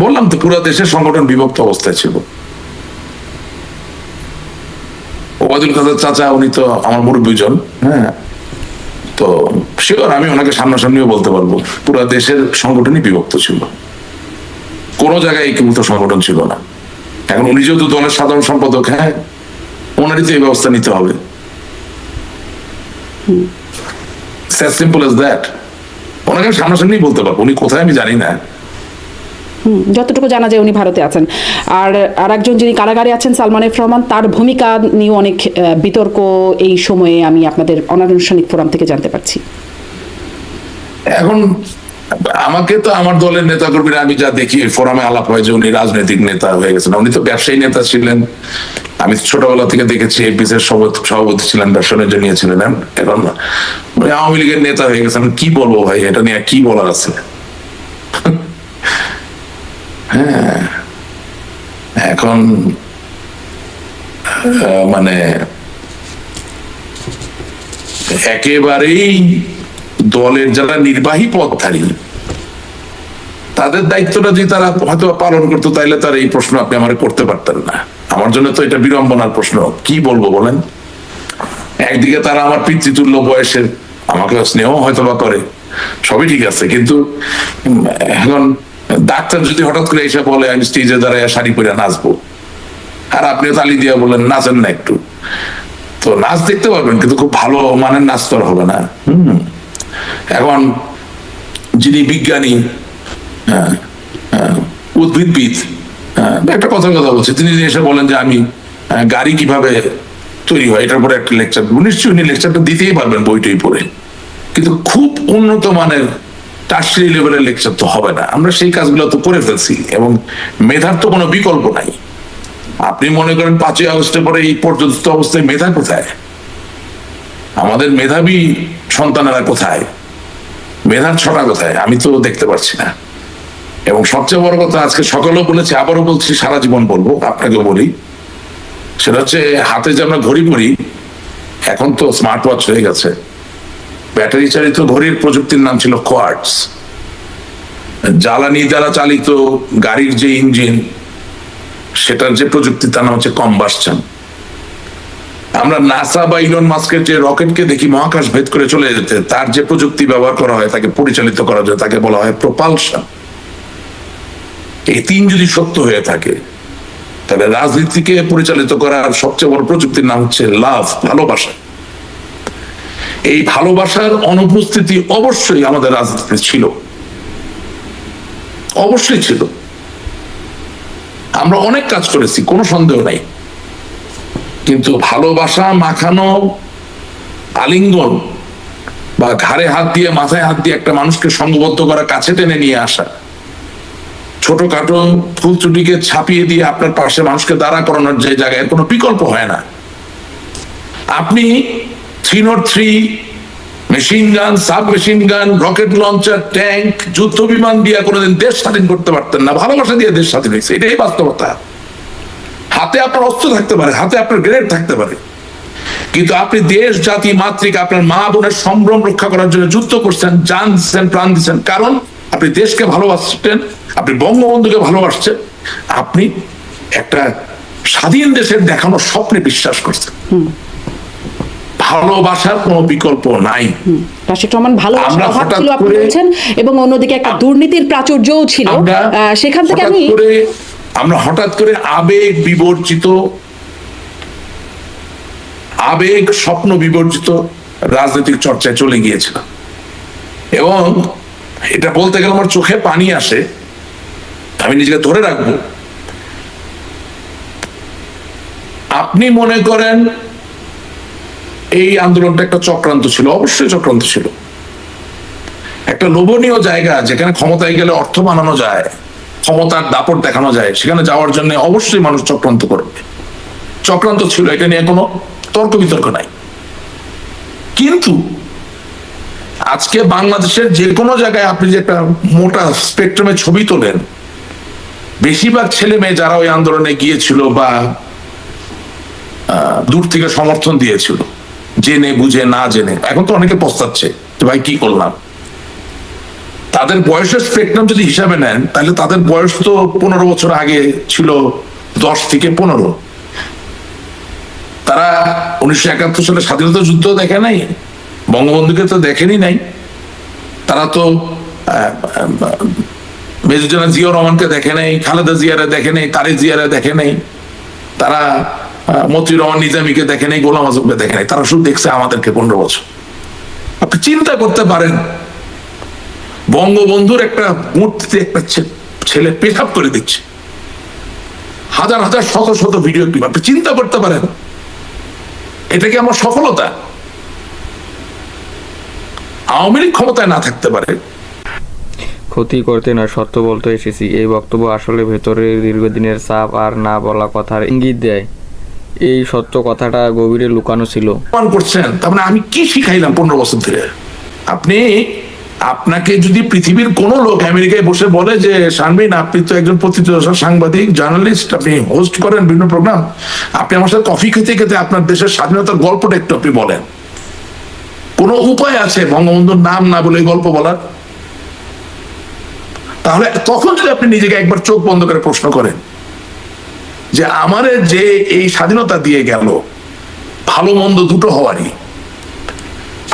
বললাম তো পুরো দেশের সংগঠন বিভক্ত অবস্থায় ছিল। ওবায়দুল কাদের চাচা, উনি তো আমার মুরব্বীজন, হ্যাঁ, তো শিওর আমি ওনাকে সামনাসামনিও বলতে পারবো পুরো দেশের সংগঠনই বিভক্ত ছিল, কোনো জায়গায় একীভূত সংগঠন ছিল না। এখন উনি যেহেতু দলের সাধারণ সম্পাদক, হ্যাঁ, ওনারই তো এই ব্যবস্থা নিতে হবে। Simple as that. ওনাকে সামনাসামনি বলতে পারবো, উনি কোথায় আমি জানি না। যতটুকু জানা যায় উনি ভারতে আছেন। আর একজন যিনি কারাগারে আছেন সালমান এফ রহমান, তার ভূমিকা নিয়ে অনেক বিতর্ক এই সময়ে আমি আপনাদের অনানুষ্ঠানিক ফোরাম থেকে জানতে পারছি। এখন আমাকে তো আমার দলের নেতা কর্মীরা, আমি যা দেখি ফোরামে আলাপ হয় যে উনি রাজনৈতিক নেতা হয়ে গেছেন। উনি তো ব্যবসায়ী নেতা ছিলেন, আমি ছোটবেলা থেকে দেখেছি। এপিসের সভাপতি ছিলেন, ব্যবসা বাণিজ্য নিয়েছিলেন। এখন আওয়ামী লীগের নেতা হয়ে গেছেন। কি বলবো ভাই, এটা নিয়ে কি বলার আছে? হ্যাঁ, এখন মানে একেবারেই দলের যারা নির্বাহী পদধারী, তাদের দায়িত্বটা যদি তারা হয়তো পালন করতো, তাইলে তার এই প্রশ্ন আপনি আমার করতে পারতেন না। আমার জন্য তো এটা বিড়ম্বনার প্রশ্ন। কি বলবো বলেন? একদিকে তারা আমার পিতৃতুল্য বয়সের, আমাকে স্নেহ হয়তো বা করে, সবই ঠিক আছে, কিন্তু এখন ডাক্তার যদি হঠাৎ করে এসে বলে আমি স্টেজে দাঁড়ায় শাড়ি পরে নাচবো, আর আপনিও তালি দিয়ে বলেন নাচেন না একটু, তো নাচ দেখতে পারবেন কিন্তু খুব ভালো মানের নাচ তো হবে না। এখন যিনি বিজ্ঞানী, উদ্ভিদবিদ, একটা কথা বলছি, তিনি এসে বলেন যে আমি গাড়ি কিভাবে তৈরি হয় এটার উপরে একটা লেকচার, নিশ্চয়ই উনি লেকচারটা দিতেই পারবেন বইটই পড়ে, কিন্তু খুব উন্নত মানের টার্সারি লেভেলের লেকচার তো হবে না। আমরা সেই কাজগুলো তো করে ফেলছি, এবং মেধার তো কোনো বিকল্প নাই। আপনি মনে করেন 5ই আগস্টের পরে এই পর্যন্ত অবস্থায় মেধা কোথায়? আমাদের মেধাবী সন্তানেরা কোথায়? মেধার ছড়া কোথায়? আমি তো দেখতে পাচ্ছি না। এবং সবচেয়ে বড় কথা, আজকে সকালেও বলেছি, আবারও বলছি, সারা জীবন বলবো, আপনাকেও বলি, সেটা হচ্ছে হাতে যে আমরা ঘড়ি পরি, এখন তো স্মার্ট ওয়াচ হয়ে গেছে। ব্যাটারি চালিত ঘড়ির প্রযুক্তির নাম ছিল কোয়ার্টজ। জ্বালানি দ্বারা চালিত গাড়ির যে ইঞ্জিন, সেটার যে প্রযুক্তি, তার নাম হচ্ছে কম্বাসশন। আমরা নাসা বা ইলন মাস্কের যে রকেটকে দেখি মহাকাশ ভেদ করে চলে যেতে, তার যে প্রযুক্তি ব্যবহার করা হয় তাকে পরিচালিত করা যায়, তাকে বলা হয় প্রপালশন। এই 3 যদি সত্য হয়ে থাকে, তাহলে রাজনীতিকে পরিচালিত করার সবচেয়ে বড় প্রযুক্তির নাম হচ্ছে লাভ, ভালোবাসা। এই ভালোবাসার অনুপস্থিতি অবশ্যই আমাদের রাজনীতিতে ছিল, অবশ্যই ছিল। আমরা অনেক কাজ করেছি, কোনো সন্দেহ নাই, কিন্তু ভালোবাসা মাখানো আলিঙ্গন বা ঘাড়ে হাত দিয়ে মাথায় হাত দিয়ে একটা মানুষকে সংঘবদ্ধ করা, কাছে টেনে নিয়ে আসা, ছোটখাটো ফুলচুটিকে ছাপিয়ে দিয়ে আপনার পাশে মানুষকে দাঁড়া করানোর যে জায়গায় কোনো বিকল্প হয় না। আপনি 303 machine gun, sub machine gun, rocket launcher, tank, যুদ্ধ বিমান দিয়ে কোনোদিন দেশ স্বাধীন করতে পারতেন না। ভালোবাসা দিয়ে দেশ স্বাধীন হয়েছে, এটাই বাস্তবতা। হাতে আপনার অস্ত্র থাকতে পারে, হাতে আপনার গ্রেনেড থাকতে পারে, কিন্তু আপনি দেশ, জাতি, মাতৃকা, আপনার মা বোনের সম্ভ্রম রক্ষা করার জন্য যুদ্ধ করছেন, জান দিচ্ছেন, প্রাণ দিচ্ছেন, কারণ আপনি দেশকে ভালোবাসছেন, আপনি বঙ্গবন্ধুকে ভালোবাসছেন, আপনি একটা স্বাধীন দেশের দেখানো স্বপ্নে বিশ্বাস করছেন। ভালোবাসার কোনো বিকল্প নাই। রাশিদ রহমান ভালোবাসার অভাব ছিল আপনি বলছেন, এবং অন্যদিকে একটা দুর্নীতির প্রাচুর্যও ছিল। সেখান থেকে আমরা হঠাৎ করে আবেগ স্বপ্ন বিবর্জিত রাজনৈতিক চর্চায় চলে গিয়েছিল, এবং এটা বলতে গেলে আমার চোখে পানি আসে, আমি নিজেকে ধরে রাখবো। আপনি মনে করেন এই আন্দোলনটা একটা চক্রান্ত ছিল? অবশ্যই চক্রান্ত ছিল। একটা লোভনীয় জায়গা যেখানে ক্ষমতায় গেলে অর্থ বানানো যায়, ক্ষমতার দাপট দেখানো যায়, সেখানে যাওয়ার জন্য অবশ্যই মানুষ চক্রান্ত করবে। চক্রান্ত ছিল, এটা নিয়ে কোনো তর্ক বিতর্ক নাই। কিন্তু আজকে বাংলাদেশের যে কোনো জায়গায় আপনি যে একটা মোটা স্পেকট্রামে ছবি তোলেন, বেশিরভাগ ছেলে মেয়ে যারা ওই আন্দোলনে গিয়েছিল বা দূর থেকে সমর্থন দিয়েছিল, জেনে বুঝে না জেনে, এখন তো অনেকে পস্তাচ্ছে যে ভাই কি করলাম। তাদের বয়সের স্পেকট্রাম যদি হিসাবে নেন, তাহলে তাদের বয়স তো 15 বছর আগে ছিল 10 থেকে 15। তারা 1971 সালে স্বাধীনতা যুদ্ধ দেখে নাই, বঙ্গবন্ধুকে তো দেখেনি নাই। তারা তো মেজর জেনারেল জিয়াউর রহমানকে দেখে নাই, খালেদা জিয়ারে দেখে নাই, তারেক জিয়ারে দেখে নাই, তারা মতিউর রহমান নিজামীকে দেখে নাই, গোলাম আজমকে দেখে নাই। তারা শুধু দেখছে আমাদেরকে 15 বছর। আপনি চিন্তা করতে পারেন, বঙ্গবন্ধুর একটা মূর্তিতে একটা ছেলে পেশাব করে দিচ্ছে, হাজার হাজার শত শত ভিডিও ক্লিপ। আপনি চিন্তা করতে পারেন, এটা কি আমার সফলতা? আওয়ামী লীগ ক্ষমতায় না থাকতে পারে। ক্ষতি করতে নয়, সত্য বলতে এসেছি, এই বক্তব্য আসলে ভেতরে দীর্ঘদিনের চাপ আর না বলা কথার ইঙ্গিত দেয়। এই সত্য কথাটা গভীরে লুকানো ছিল। প্রমাণ করছেন, তার মানে আমি কি শিখাইলাম 15 বছর ধরে? আপনাকে যদি পৃথিবীর কোন লোক আমেরিকায় বসে বলে যে শারমিন, আপনি তো একজন প্রতিষ্ঠা সাংবাদিক, জার্নালিস্ট, আপনি হোস্ট করেন বিভিন্ন প্রোগ্রাম, আপনি আমার সাথে কফি খেতে খেতে আপনার দেশের স্বাধীনতার গল্পটা একটু আপনি বলেন, কোন উপায় আছে বঙ্গবন্ধুর নাম না বলে গল্প বলার? তাহলে তখন যদি আপনি নিজেকে একবার চোখ বন্ধ করে প্রশ্ন করেন যে আমারে যে এই স্বাধীনতা দিয়ে গেল, ভালো মন্দ দুটো হওয়ারই,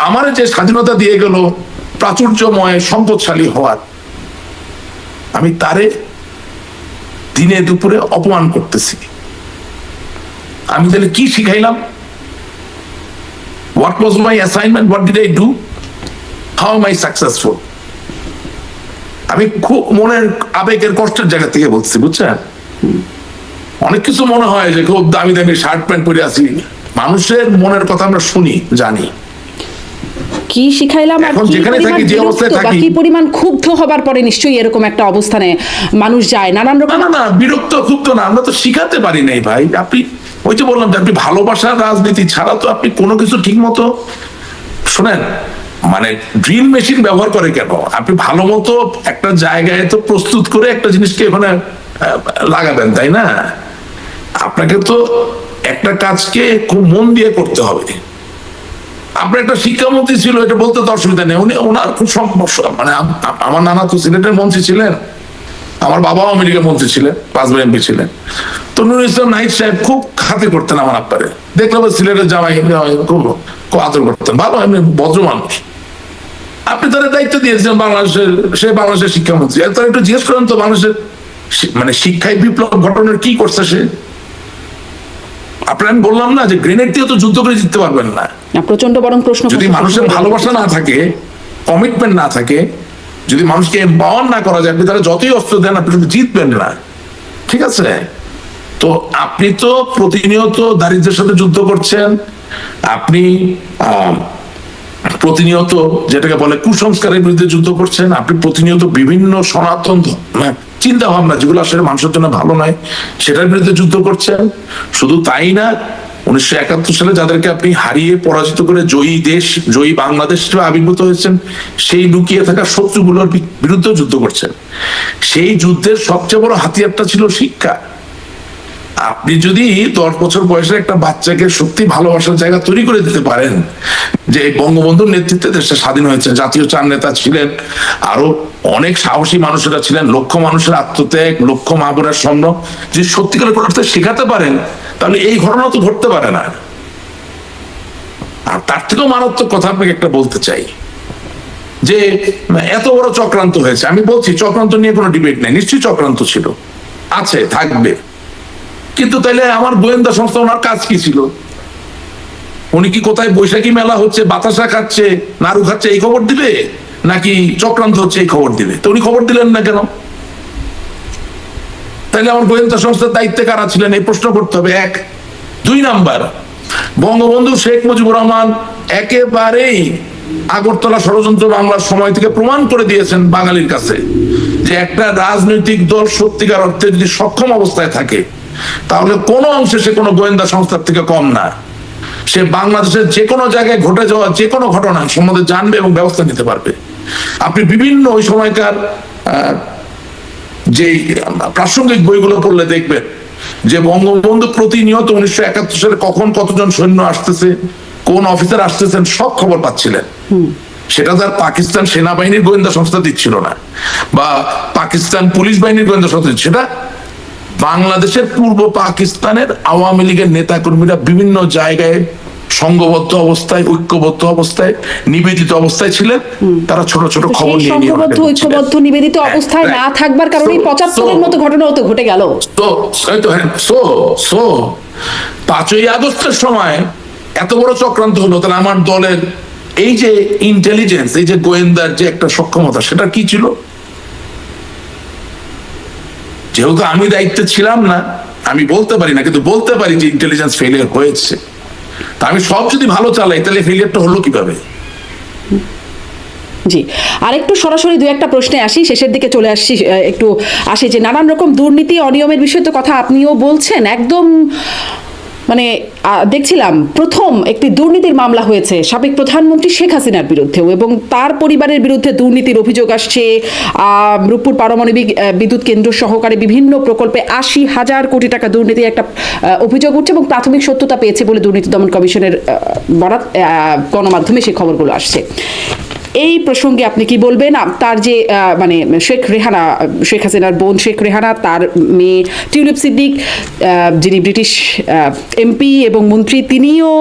আমারে যে স্বাধীনতা দিয়ে গেল প্রাচুর্যময় সম্পদশালী হওয়ার, আমি তারে দিনে দুপুরে অপমান করতেছি। আমি তাহলে কি শিখাইলাম? What was my assignment? What did I do? How am I successful? আমি খুব মনের আবেগের কষ্টের জায়গা থেকে বলছি, বুঝছেন? অনেক কিছু মনে হয় যে খুব দামি দামি শার্ট প্যান্ট পরে আছি, মানুষের মনের কথা আমরা শুনি, জানি। কি শিখাইলাম আর এখন কি যেখানে পরিমাণ থাকি, যে বিরক্ত অবস্থায় বা থাকি, কি পরিমাণ ক্ষুব্ধ হবার পরে নিশ্চয়ই এরকম একটা অবস্থানে মানুষ যায় নানান রকম। না বিরক্ত ক্ষুব্ধ না, আমরা তো শিখাতে পারি নাই ভাই। আপনি ওই যে বললাম যে আপনি ভালোবাসার রাজনীতি ছাড়া তো আপনি কোনো কিছু ঠিক মতো শোনেন, মানে ড্রিল মেশিন ব্যবহার করে কেন? আপনি ভালো মতো একটা জায়গায় তো প্রস্তুত করে একটা জিনিসকে ওখানে লাগাবেন, তাই না? আপনাকে তো একটা কাজকে খুব মন দিয়ে করতে হবে। আপনার একটা শিক্ষামন্ত্রী ছিল, এটা বলতে তো অসুবিধা নেই, ওনার খুব সমস্যা, মানে আমার নানা তো সিলেটের মন্ত্রী ছিলেন, আমার বাবাও আমেরিকার মন্ত্রী ছিলেন, 5 বার এমপি ছিলেন। তো নুরুল ইসলাম নাহিদ সাহেব খুব খাতির করতেন আমার আব্বারে, দেখলাম সিলেটের জামাই খুব আদর করতেন, ভালো এমনি ভদ্র মানুষ। আপনি তার দায়িত্ব দিয়েছেন বাংলাদেশের, সে বাংলাদেশের শিক্ষামন্ত্রী। তার একটু জিজ্ঞেস করেন তো বাংলাদেশের মানে শিক্ষায় বিপ্লব ঘটনার কি করছে সে? আপনার আমি বললাম না যে গ্রেনেড দিয়ে তো যুদ্ধ করে জিততে পারবেন না। প্রচন্ড বরং প্রশ্ন, যদি মানুষের ভালোবাসা না থাকে, কমিটমেন্ট না থাকে, যদি মানুষকে এম্পাওয়ার না করা যায়, আপনি তারা যতই অস্ত্র দেন আপনি কিন্তু জিতবেন না। ঠিক আছে? তো আপনি তো প্রতিনিয়ত দারিদ্র্যের সাথে যুদ্ধ করছেন, আপনি প্রতিনিয়ত যেটাকে বলে কুসংস্কারের বিরুদ্ধে যুদ্ধ করছেন, আপনি প্রতিনিয়ত বিভিন্ন সনাতন চিন্তা ভাবনা যেগুলো আসলে মানুষের জন্য ভালো নয় সেটার বিরুদ্ধে যুদ্ধ করছেন। শুধু তাই না, 1971 সালে যাদেরকে আপনি হারিয়ে পরাজিত করে জয়ী দেশ, জয়ী বাংলাদেশ হিসেবে আবির্ভূত হয়েছেন, সেই লুকিয়ে থাকা শত্রুগুলোর বিরুদ্ধে যুদ্ধ করছেন। সেই যুদ্ধের সবচেয়ে বড় হাতিয়ারটা ছিল শিক্ষা। আপনি যদি 10 বছর বয়সের একটা বাচ্চাকে সত্যি ভালোবাসার জায়গা তৈরি করে দিতে পারেন, যে বঙ্গবন্ধুর নেতৃত্বে দেশটা স্বাধীন হয়েছে, জাতীয় চার নেতা ছিলেন, আরো অনেক সাহসী মানুষেরা ছিলেন, লক্ষ মানুষের আত্মত্যাগ, লক্ষ মা বোনের স্বপ্ন, যে সত্যিকারের করতে শেখাতে পারেন, তাহলে এই ঘটনা তো ঘটতে পারে না। আর তার থেকেও মারাত্মক কথা আপনাকে একটা বলতে চাই, যে এত বড় চক্রান্ত হয়েছে। আমি বলছি চক্রান্ত নিয়ে কোনো ডিবেট নেই, নিশ্চয়ই চক্রান্ত ছিল, আছে, থাকবে। কিন্তু তাইলে আমার গোয়েন্দা সংস্থা, ওনার কাজ কি ছিল? উনি কি কোথায় বৈশাখী মেলা হচ্ছে, বাতাসা খাচ্ছে, নাড়ু খাচ্ছে এই খবর দিবে, নাকি চক্রান্ত হচ্ছে এই খবর দিবে? তো উনি খবর দিলেন না কেন? তাইলে আমার গোয়েন্দা সংস্থার দায়িত্বে কারা ছিলেন এই প্রশ্ন করতে হবে। 1 2 নাম্বার, বঙ্গবন্ধু শেখ মুজিবুর রহমান একেবারেই আগরতলা ষড়যন্ত্র বাংলার সময় থেকে প্রমাণ করে দিয়েছেন বাঙালির কাছে যে একটা রাজনৈতিক দল সত্যিকার অর্থে যদি সক্ষম অবস্থায় থাকে তাহলে কোনো অংশে সে কোনো গোয়েন্দা সংস্থার থেকে কম না। সে বাংলাদেশের যে কোনো জায়গায় ঘটে যাওয়া যে কোনো ঘটনা সম্বন্ধে জানবে এবং ব্যবস্থা নিতে পারবে। আপনি বিভিন্ন ওই সময়কার যে প্রাসঙ্গিক বইগুলো পড়লে দেখবেন যে বঙ্গবন্ধু প্রতিনিয়ত 1971 সালে কখন কতজন সৈন্য আসতেছে, কোন অফিসার আসতেছেন সব খবর পাচ্ছিলেন। সেটা তার পাকিস্তান সেনাবাহিনীর গোয়েন্দা সংস্থা দিচ্ছিল না, বা পাকিস্তান পুলিশ বাহিনীর গোয়েন্দা সংস্থা, সেটা বাংলাদেশের পূর্ব পাকিস্তানের আওয়ামী লীগের নেতাকর্মীরা বিভিন্ন জায়গায় সংঘবদ্ধ অবস্থায়, ঐক্যবদ্ধ অবস্থায়, নিবেদিত অবস্থায় ছিলেন। তারা ছোট ছোট খবর নিয়ে নিয়ে সংঘবদ্ধ ঐক্যবদ্ধ নিবেদিত অবস্থায় না থাকবার কারণে 75-এর মতো ঘটনাও তো ঘটে গেল। সো 5ই আগস্টের সময় এত বড় চক্রান্ত হলো, তাহলে আমার দলের এই যে ইন্টেলিজেন্স, এই যে গোয়েন্দার যে একটা সক্ষমতা, সেটা কি ছিল? যেহেতু আমি দায়িত্বে ছিলাম না, আমি বলতে পারি না, কিন্তু বলতে পারি যে ইন্টেলিজেন্স ফেলিয়ার হয়েছে। তা আমি সব যদি ভালো চালাই তাহলে ফেলিয়ারটা হলো কিভাবে? জি, আর একটু সরাসরি দু একটা প্রশ্নে আসি, শেষের দিকে চলে আসছি, একটু আসি যে নানান রকম দুর্নীতি অনিয়মের বিষয়ে তো কথা আপনিও বলছেন। একদম মানে দেখছিলাম প্রথম একটি দুর্নীতির মামলা হয়েছে সাবেক প্রধানমন্ত্রী শেখ হাসিনার বিরুদ্ধেও, এবং তার পরিবারের বিরুদ্ধে দুর্নীতির অভিযোগ আসছে। রূপপুর পারমাণবিক বিদ্যুৎ কেন্দ্র সহকারে বিভিন্ন প্রকল্পে 80,000 কোটি টাকা দুর্নীতির একটা অভিযোগ উঠছে, এবং প্রাথমিক সত্যতা পেয়েছে বলে দুর্নীতি দমন কমিশনের বরাত গণমাধ্যমে সেই খবরগুলো আসছে। এই প্রসঙ্গে আপনি কি বলবেন? তার যে মানে শেখ হাসিনার বোন শেখ রেহানা, তার মেয়ে টিউলিপ সিদ্দিক, যিনি ব্রিটিশ এমপি এবং মন্ত্রী, তিনিও,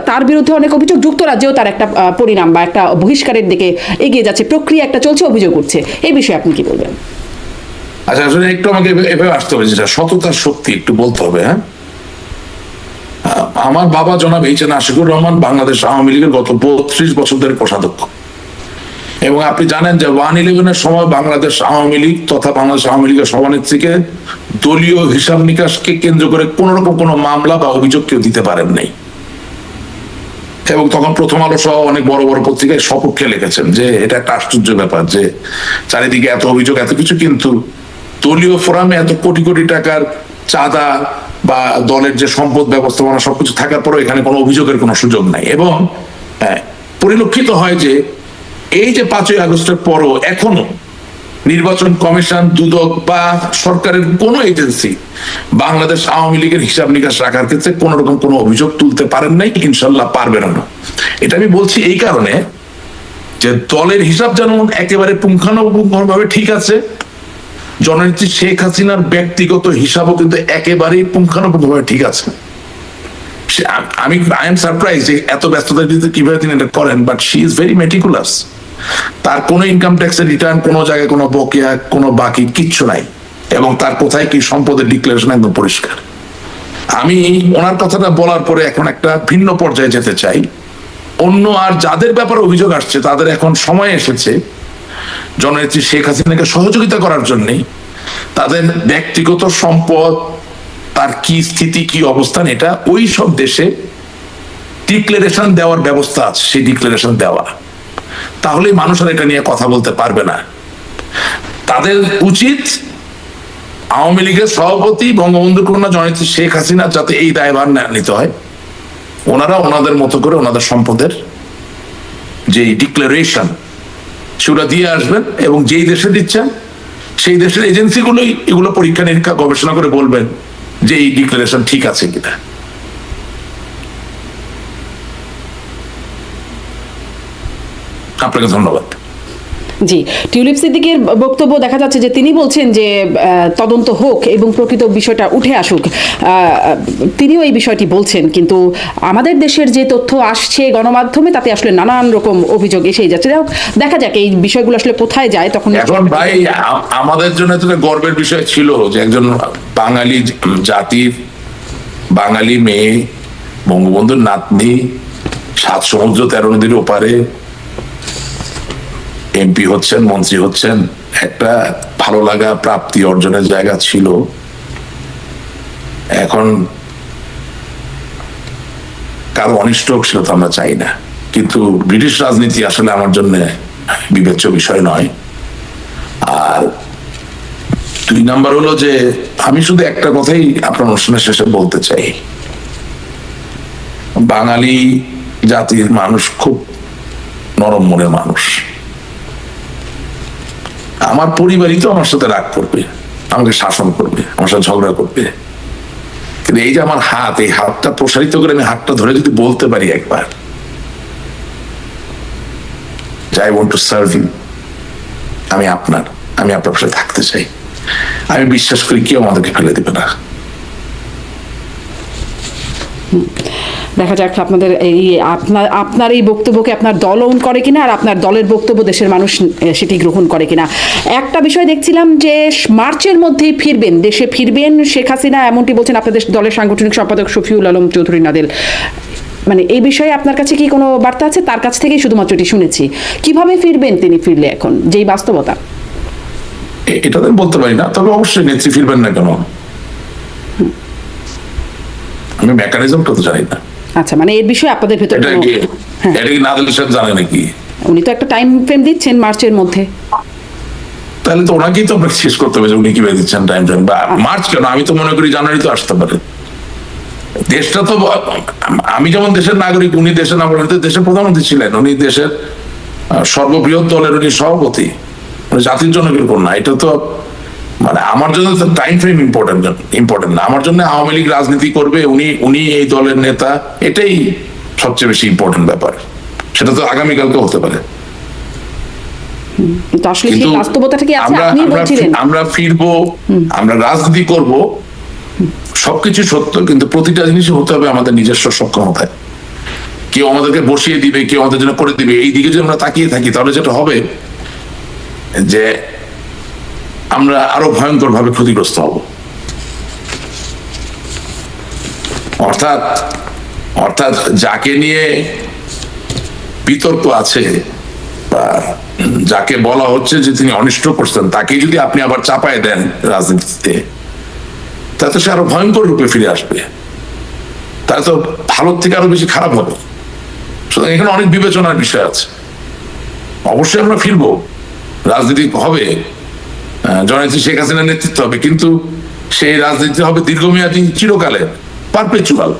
তার বিরুদ্ধে অনেক অভিযোগ। যুক্তরাজ্যেও তার একটা পরিণাম বা একটা বহিষ্কারের দিকে এগিয়ে যাচ্ছে, প্রক্রিয়া একটা চলছে, অভিযোগ উঠছে। এই বিষয়ে আপনি কি বলবেন? আচ্ছা, আসলে একটু আমাকে এভাবে আসতে হবে, যেটা সততার শক্তি একটু বলতে হবে। হ্যাঁ, আমার বাবা জনাব এইচ.এন. আশিকুর রহমান বাংলাদেশ আওয়ামী লীগের গত 32 বছর ধরে কোষাধ্যক্ষ, এবং আপনি জানেন যে 1/11-এর সময় বাংলাদেশ আওয়ামী লীগ তথা বাংলাদেশ আওয়ামী লীগের সভানেত্রীকে দলীয় হিসাব নিকাশকে কেন্দ্র করে কোন রকম কোনো মামলা বা অভিযোগ কেউ দিতে পারেন নাই। এবং তখন প্রথম আলো সহ অনেক বড় বড় পত্রিকায় সপক্ষে লিখেছেন যে এটা একটা আশ্চর্য ব্যাপার যে চারিদিকে এত অভিযোগ এত কিছু, কিন্তু দলীয় ফোরামে এত কোটি কোটি টাকার চাঁদা বা দলের যে সম্পদ ব্যবস্থাপনা সবকিছু থাকার পরেও এখানে কোনো অভিযোগের কোনো সুযোগ নাই। এবং পরিলক্ষিত হয় যে এই যে 5ই আগস্টের পরও এখনো নির্বাচন কমিশন, দুদক বা সরকারের কোনো এজেন্সি বাংলাদেশ আওয়ামী লীগের হিসাব নিকাশ রাখার ক্ষেত্রে কোন রকম কোনো অভিযোগ তুলতে পারেন নাই, ইনশাল্লাহ পারবেন না। এটা আমি বলছি এই কারণে যে দলের হিসাব যেমন একেবারে পুঙ্খানুপুঙ্খভাবে ঠিক আছে, জননেত্রী শেখ হাসিনার ব্যক্তিগত হিসাবও কিন্তু একেবারেই পুঙ্খানুপুঙ্খভাবে ঠিক আছে। আই এম সারপ্রাইজ যে এত ব্যস্ততার ভিতরে কিভাবে তিনি এটা করেন, but she is very meticulous. তার কোনো ইনকাম ট্যাক্সের রিটার্ন, কোনো জায়গায় কোনো বকেয়া, কোনো বাকি কিচ্ছু নাই, এবং তার কোথায় কি সম্পদের ডিক্লারেশন একদম পরিষ্কার। আমি ওনার কথাটা বলার পরে এখন একটা ভিন্ন পর্যায়ে যেতে চাই। অন্য আর যাদের ব্যাপারে অভিযোগ আসছে তাদের এখন সময় এসেছে জননেত্রী শেখ হাসিনাকে সহযোগিতা করার জন্য তাদের ব্যক্তিগত সম্পদ, তার কি স্থিতি, কি অবস্থান, এটা ওই সব দেশে ডিক্লারেশন দেওয়ার ব্যবস্থা আছে, সেই ডিক্লারেশন দেওয়া। তাহলে মানুষ আর এটা নিয়ে কথা বলতে পারবে না। তাদের উচিত আওয়ামী লীগের সভাপতি বঙ্গবন্ধু কন্যা জননেত্রী শেখ হাসিনা যাতে এই দায়ভার নিতে হয়, ওনারা ওনাদের মতো করে ওনাদের সম্পদের যে ডিক্লারেশন সেগুলো দিয়ে আসবেন, এবং যেই দেশে দিচ্ছেন সেই দেশের এজেন্সিগুলোই এগুলো পরীক্ষা নিরীক্ষা গবেষণা করে বলবেন যে এই ডিক্লারেশন ঠিক আছে কিনা। আপনাকে ধন্যবাদ। জি, টিউলিপ সিদ্দিকের বক্তব্য দেখা যাচ্ছে যে তিনি বলছেন যে তদন্ত হোক এবং প্রকৃত বিষয়টা উঠে আসুক। তিনিও এই বিষয়টি বলছেন, কিন্তু আমাদের দেশের যে তথ্য আসছে গণমাধ্যমে তাতে আসলে নানান রকম অভিযোগ এসেই যাচ্ছে। দেখা যাক এই বিষয়গুলো আসলে কোথায় যায় তখন। এখন ভাই আমাদের জন্য তো গর্বের বিষয় ছিল যে একজন বাঙালি জাতির বাঙালি মেয়ে, বঙ্গবন্ধুর নাতনি, 7 সমুদ্র 13 নদীর ওপারে এমপি হচ্ছেন, মন্ত্রী হচ্ছেন, একটা ভালো লাগা প্রাপ্তি অর্জনের জায়গা ছিল। এখন কারো অনিষ্ট হোক সেটা তো আমরা চাই না, কিন্তু ব্রিটিশ রাজনীতি আসলে আমার জন্য বিবেচ্য বিষয় নয়। আর 2 নাম্বার হলো যে আমি শুধু একটা কথাই আপনার অনুষ্ঠানের শেষে বলতে চাই, বাঙালি জাতির মানুষ খুব নরম মনের মানুষ। আমার পরিবারই তো আমার সাথে রাগ করবে, আমাকে শাসন করবে, আমার সাথে ঝগড়া করবে, কিন্তু এই যে আমার হাত, এই হাতটা প্রসারিত করে আমি হাতটা ধরে যদি বলতে পারি একবার, I want to serve you, আমি আপনার সাথে থাকতে চাই, আমি বিশ্বাস করি কেউ আমাদেরকে ফেলে দেবে না। দেখা যাক আপনাদের এই আপনার এই বক্তব্যকে আপনার দল ওন করে কিনা, আর আপনার দলের বক্তব্য দেশের মানুষ সেটি গ্রহণ করে কিনা। একটা বিষয় দেখছিলাম যে মার্চের মধ্যেই ফিরবেন, দেশে ফিরবেন শেখ হাসিনা, এমনটি বলছেন আপনাদের দলের সাংগঠনিক সম্পাদক শফিউল আলম চৌধুরী নাদেল। মানে এই বিষয়ে আপনার কাছে কি কোনো বার্তা আছে? তার কাছ থেকেই শুধুমাত্র এটি শুনেছি। কিভাবে ফিরবেন তিনি, ফিরলে এখন যেই বাস্তবতা? এটা তো বলতে পারি না, তবে অবশ্যই নেত্রী ফিরবেন না কেন, আমি মেকানিজমটা তো জানি না। আচ্ছা, মানে এর বিষয়ে আপনাদের ভেতরে এটা কি নাদেল সাহেব জানে নাকি? উনি তো একটা টাইম ফ্রেম দিচ্ছেন মার্চের মধ্যে, তাহলে তো ওনাকেই তো আপনাকে শেষ করতে হবে যে উনি কিভাবে দিচ্ছেন টাইম ফ্রেম, বা মার্চ কেন, আমি তো মনে করি জানুয়ারি তো আসতে পারে। দেশটা তো, আমি যেমন দেশের নাগরিক, উনি দেশের নাগরিক, দেশের প্রধানমন্ত্রী ছিলেন, উনি দেশের সর্ববৃহৎ দলের উনি সভাপতি, জাতির জন্য কেউ না। এটা তো মানে আমার জন্য টাইম ফ্রেম ইম্পর্টেন্ট না, আমার জন্য আওয়ামী লীগ রাজনীতি করবে, উনি এই দলের নেতা, এটাই সবচেয়ে বেশি ইম্পর্টেন্ট ব্যাপার। সেটা তো আগামীকালকে হতে পারে, কিন্তু আসলে সেই বাস্তবতাটা কি আছে? আপনি বলছিলেন আমরা ফিরবো, আমরা রাজনীতি করব, সবকিছু সত্য, কিন্তু প্রতিটা জিনিসই হতে হবে আমাদের নিজস্ব সক্ষমতায়। কেউ আমাদেরকে বসিয়ে দিবে, কেউ আমাদের জন্য করে দিবে, এই দিকে যদি আমরা তাকিয়ে থাকি তাহলে যেটা হবে যে আমরা আরো ভয়ঙ্কর ভাবে ক্ষতিগ্রস্ত হব। অর্থাৎ যাকে নিয়ে বিতর্ক আছে বা যাকে বলা হচ্ছে যে তিনি অনিষ্ট করছেন, তাকে যদি আপনি আবার চাপায় দেন রাজনীতিতে, তাতে সে আরো ভয়ঙ্কর রূপে ফিরে আসবে, তাহলে তো ভালোর থেকে আরো বেশি খারাপ হবে। সুতরাং এখানে অনেক বিবেচনার বিষয় আছে। অবশ্যই আমরা ফিরবো, রাজনীতি হবে, জননেত্রী শেখ হাসিনার নেতৃত্ব হবে, কিন্তু সেই রাজনীতি হবে দীর্ঘমেয়াদী, চিরকালের, পারপেচুয়াল।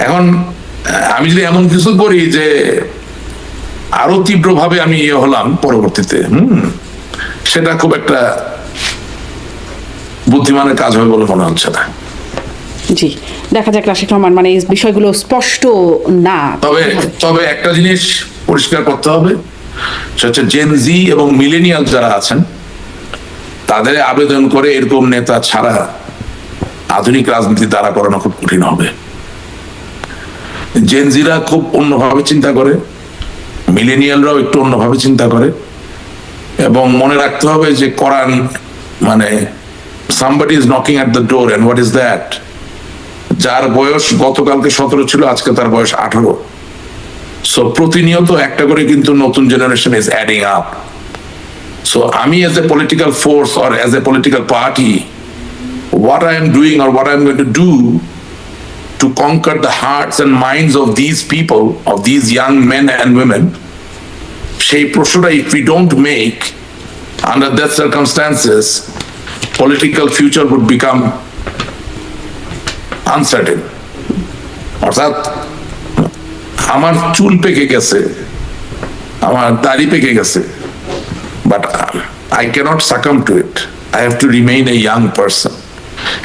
এখন আমি যদি এমন কিছু করি যে আরো তীব্রভাবে আমি হলাম পরবর্তীতে, সেটা খুব একটা বুদ্ধিমানের কাজ হবে বলে মনে হচ্ছে না। জি, দেখা যাক রাশিদ রহমান, মানে এই বিষয়গুলো স্পষ্ট না। তবে একটা জিনিস পরিষ্কার করতে হবে, সেটা হচ্ছে জেন জি এবং মিলেনিয়াল যারা আছেন তাদের আবেদন করে এরকম নেতা ছাড়া আধুনিক রাজনীতি দ্বারা করানো খুব কঠিন হবে। জেন জিরা খুব অন্যভাবে চিন্তা করে, মিলেনিয়ালরাও একটু অন্যভাবে চিন্তা করে, এবং মনে রাখতে হবে যে কোরআন মানে somebody is knocking at the door and what is that? যার বয়স গতকালকে 17 ছিল, আজকে তার বয়স 18। সো প্রতিনিয়ত একটা করে কিন্তু নতুন generation is adding up. So আমি as a political force or as a political party, what I am doing or what I am going to do to conquer the hearts and minds of these people, of these young men and women, সেই প্রশ্নটা if we don't make under that circumstances, political future would become uncertain. অর্থাৎ আমার চুল পেকে গেছে, আমার দাড়ি পেকে গেছে, but I cannot succumb to it. I have to remain a young person.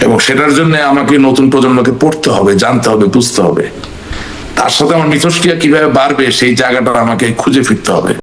এবং সেটার জন্য আমাকে নতুন প্রজন্মকে পড়তে হবে, জানতে হবে, বুঝতে হবে। তার সাথে আমার মিথস্ক্রিয়া কিভাবে বাড়বে সেই জায়গাটা আমাকে খুঁজে ফিরতে হবে।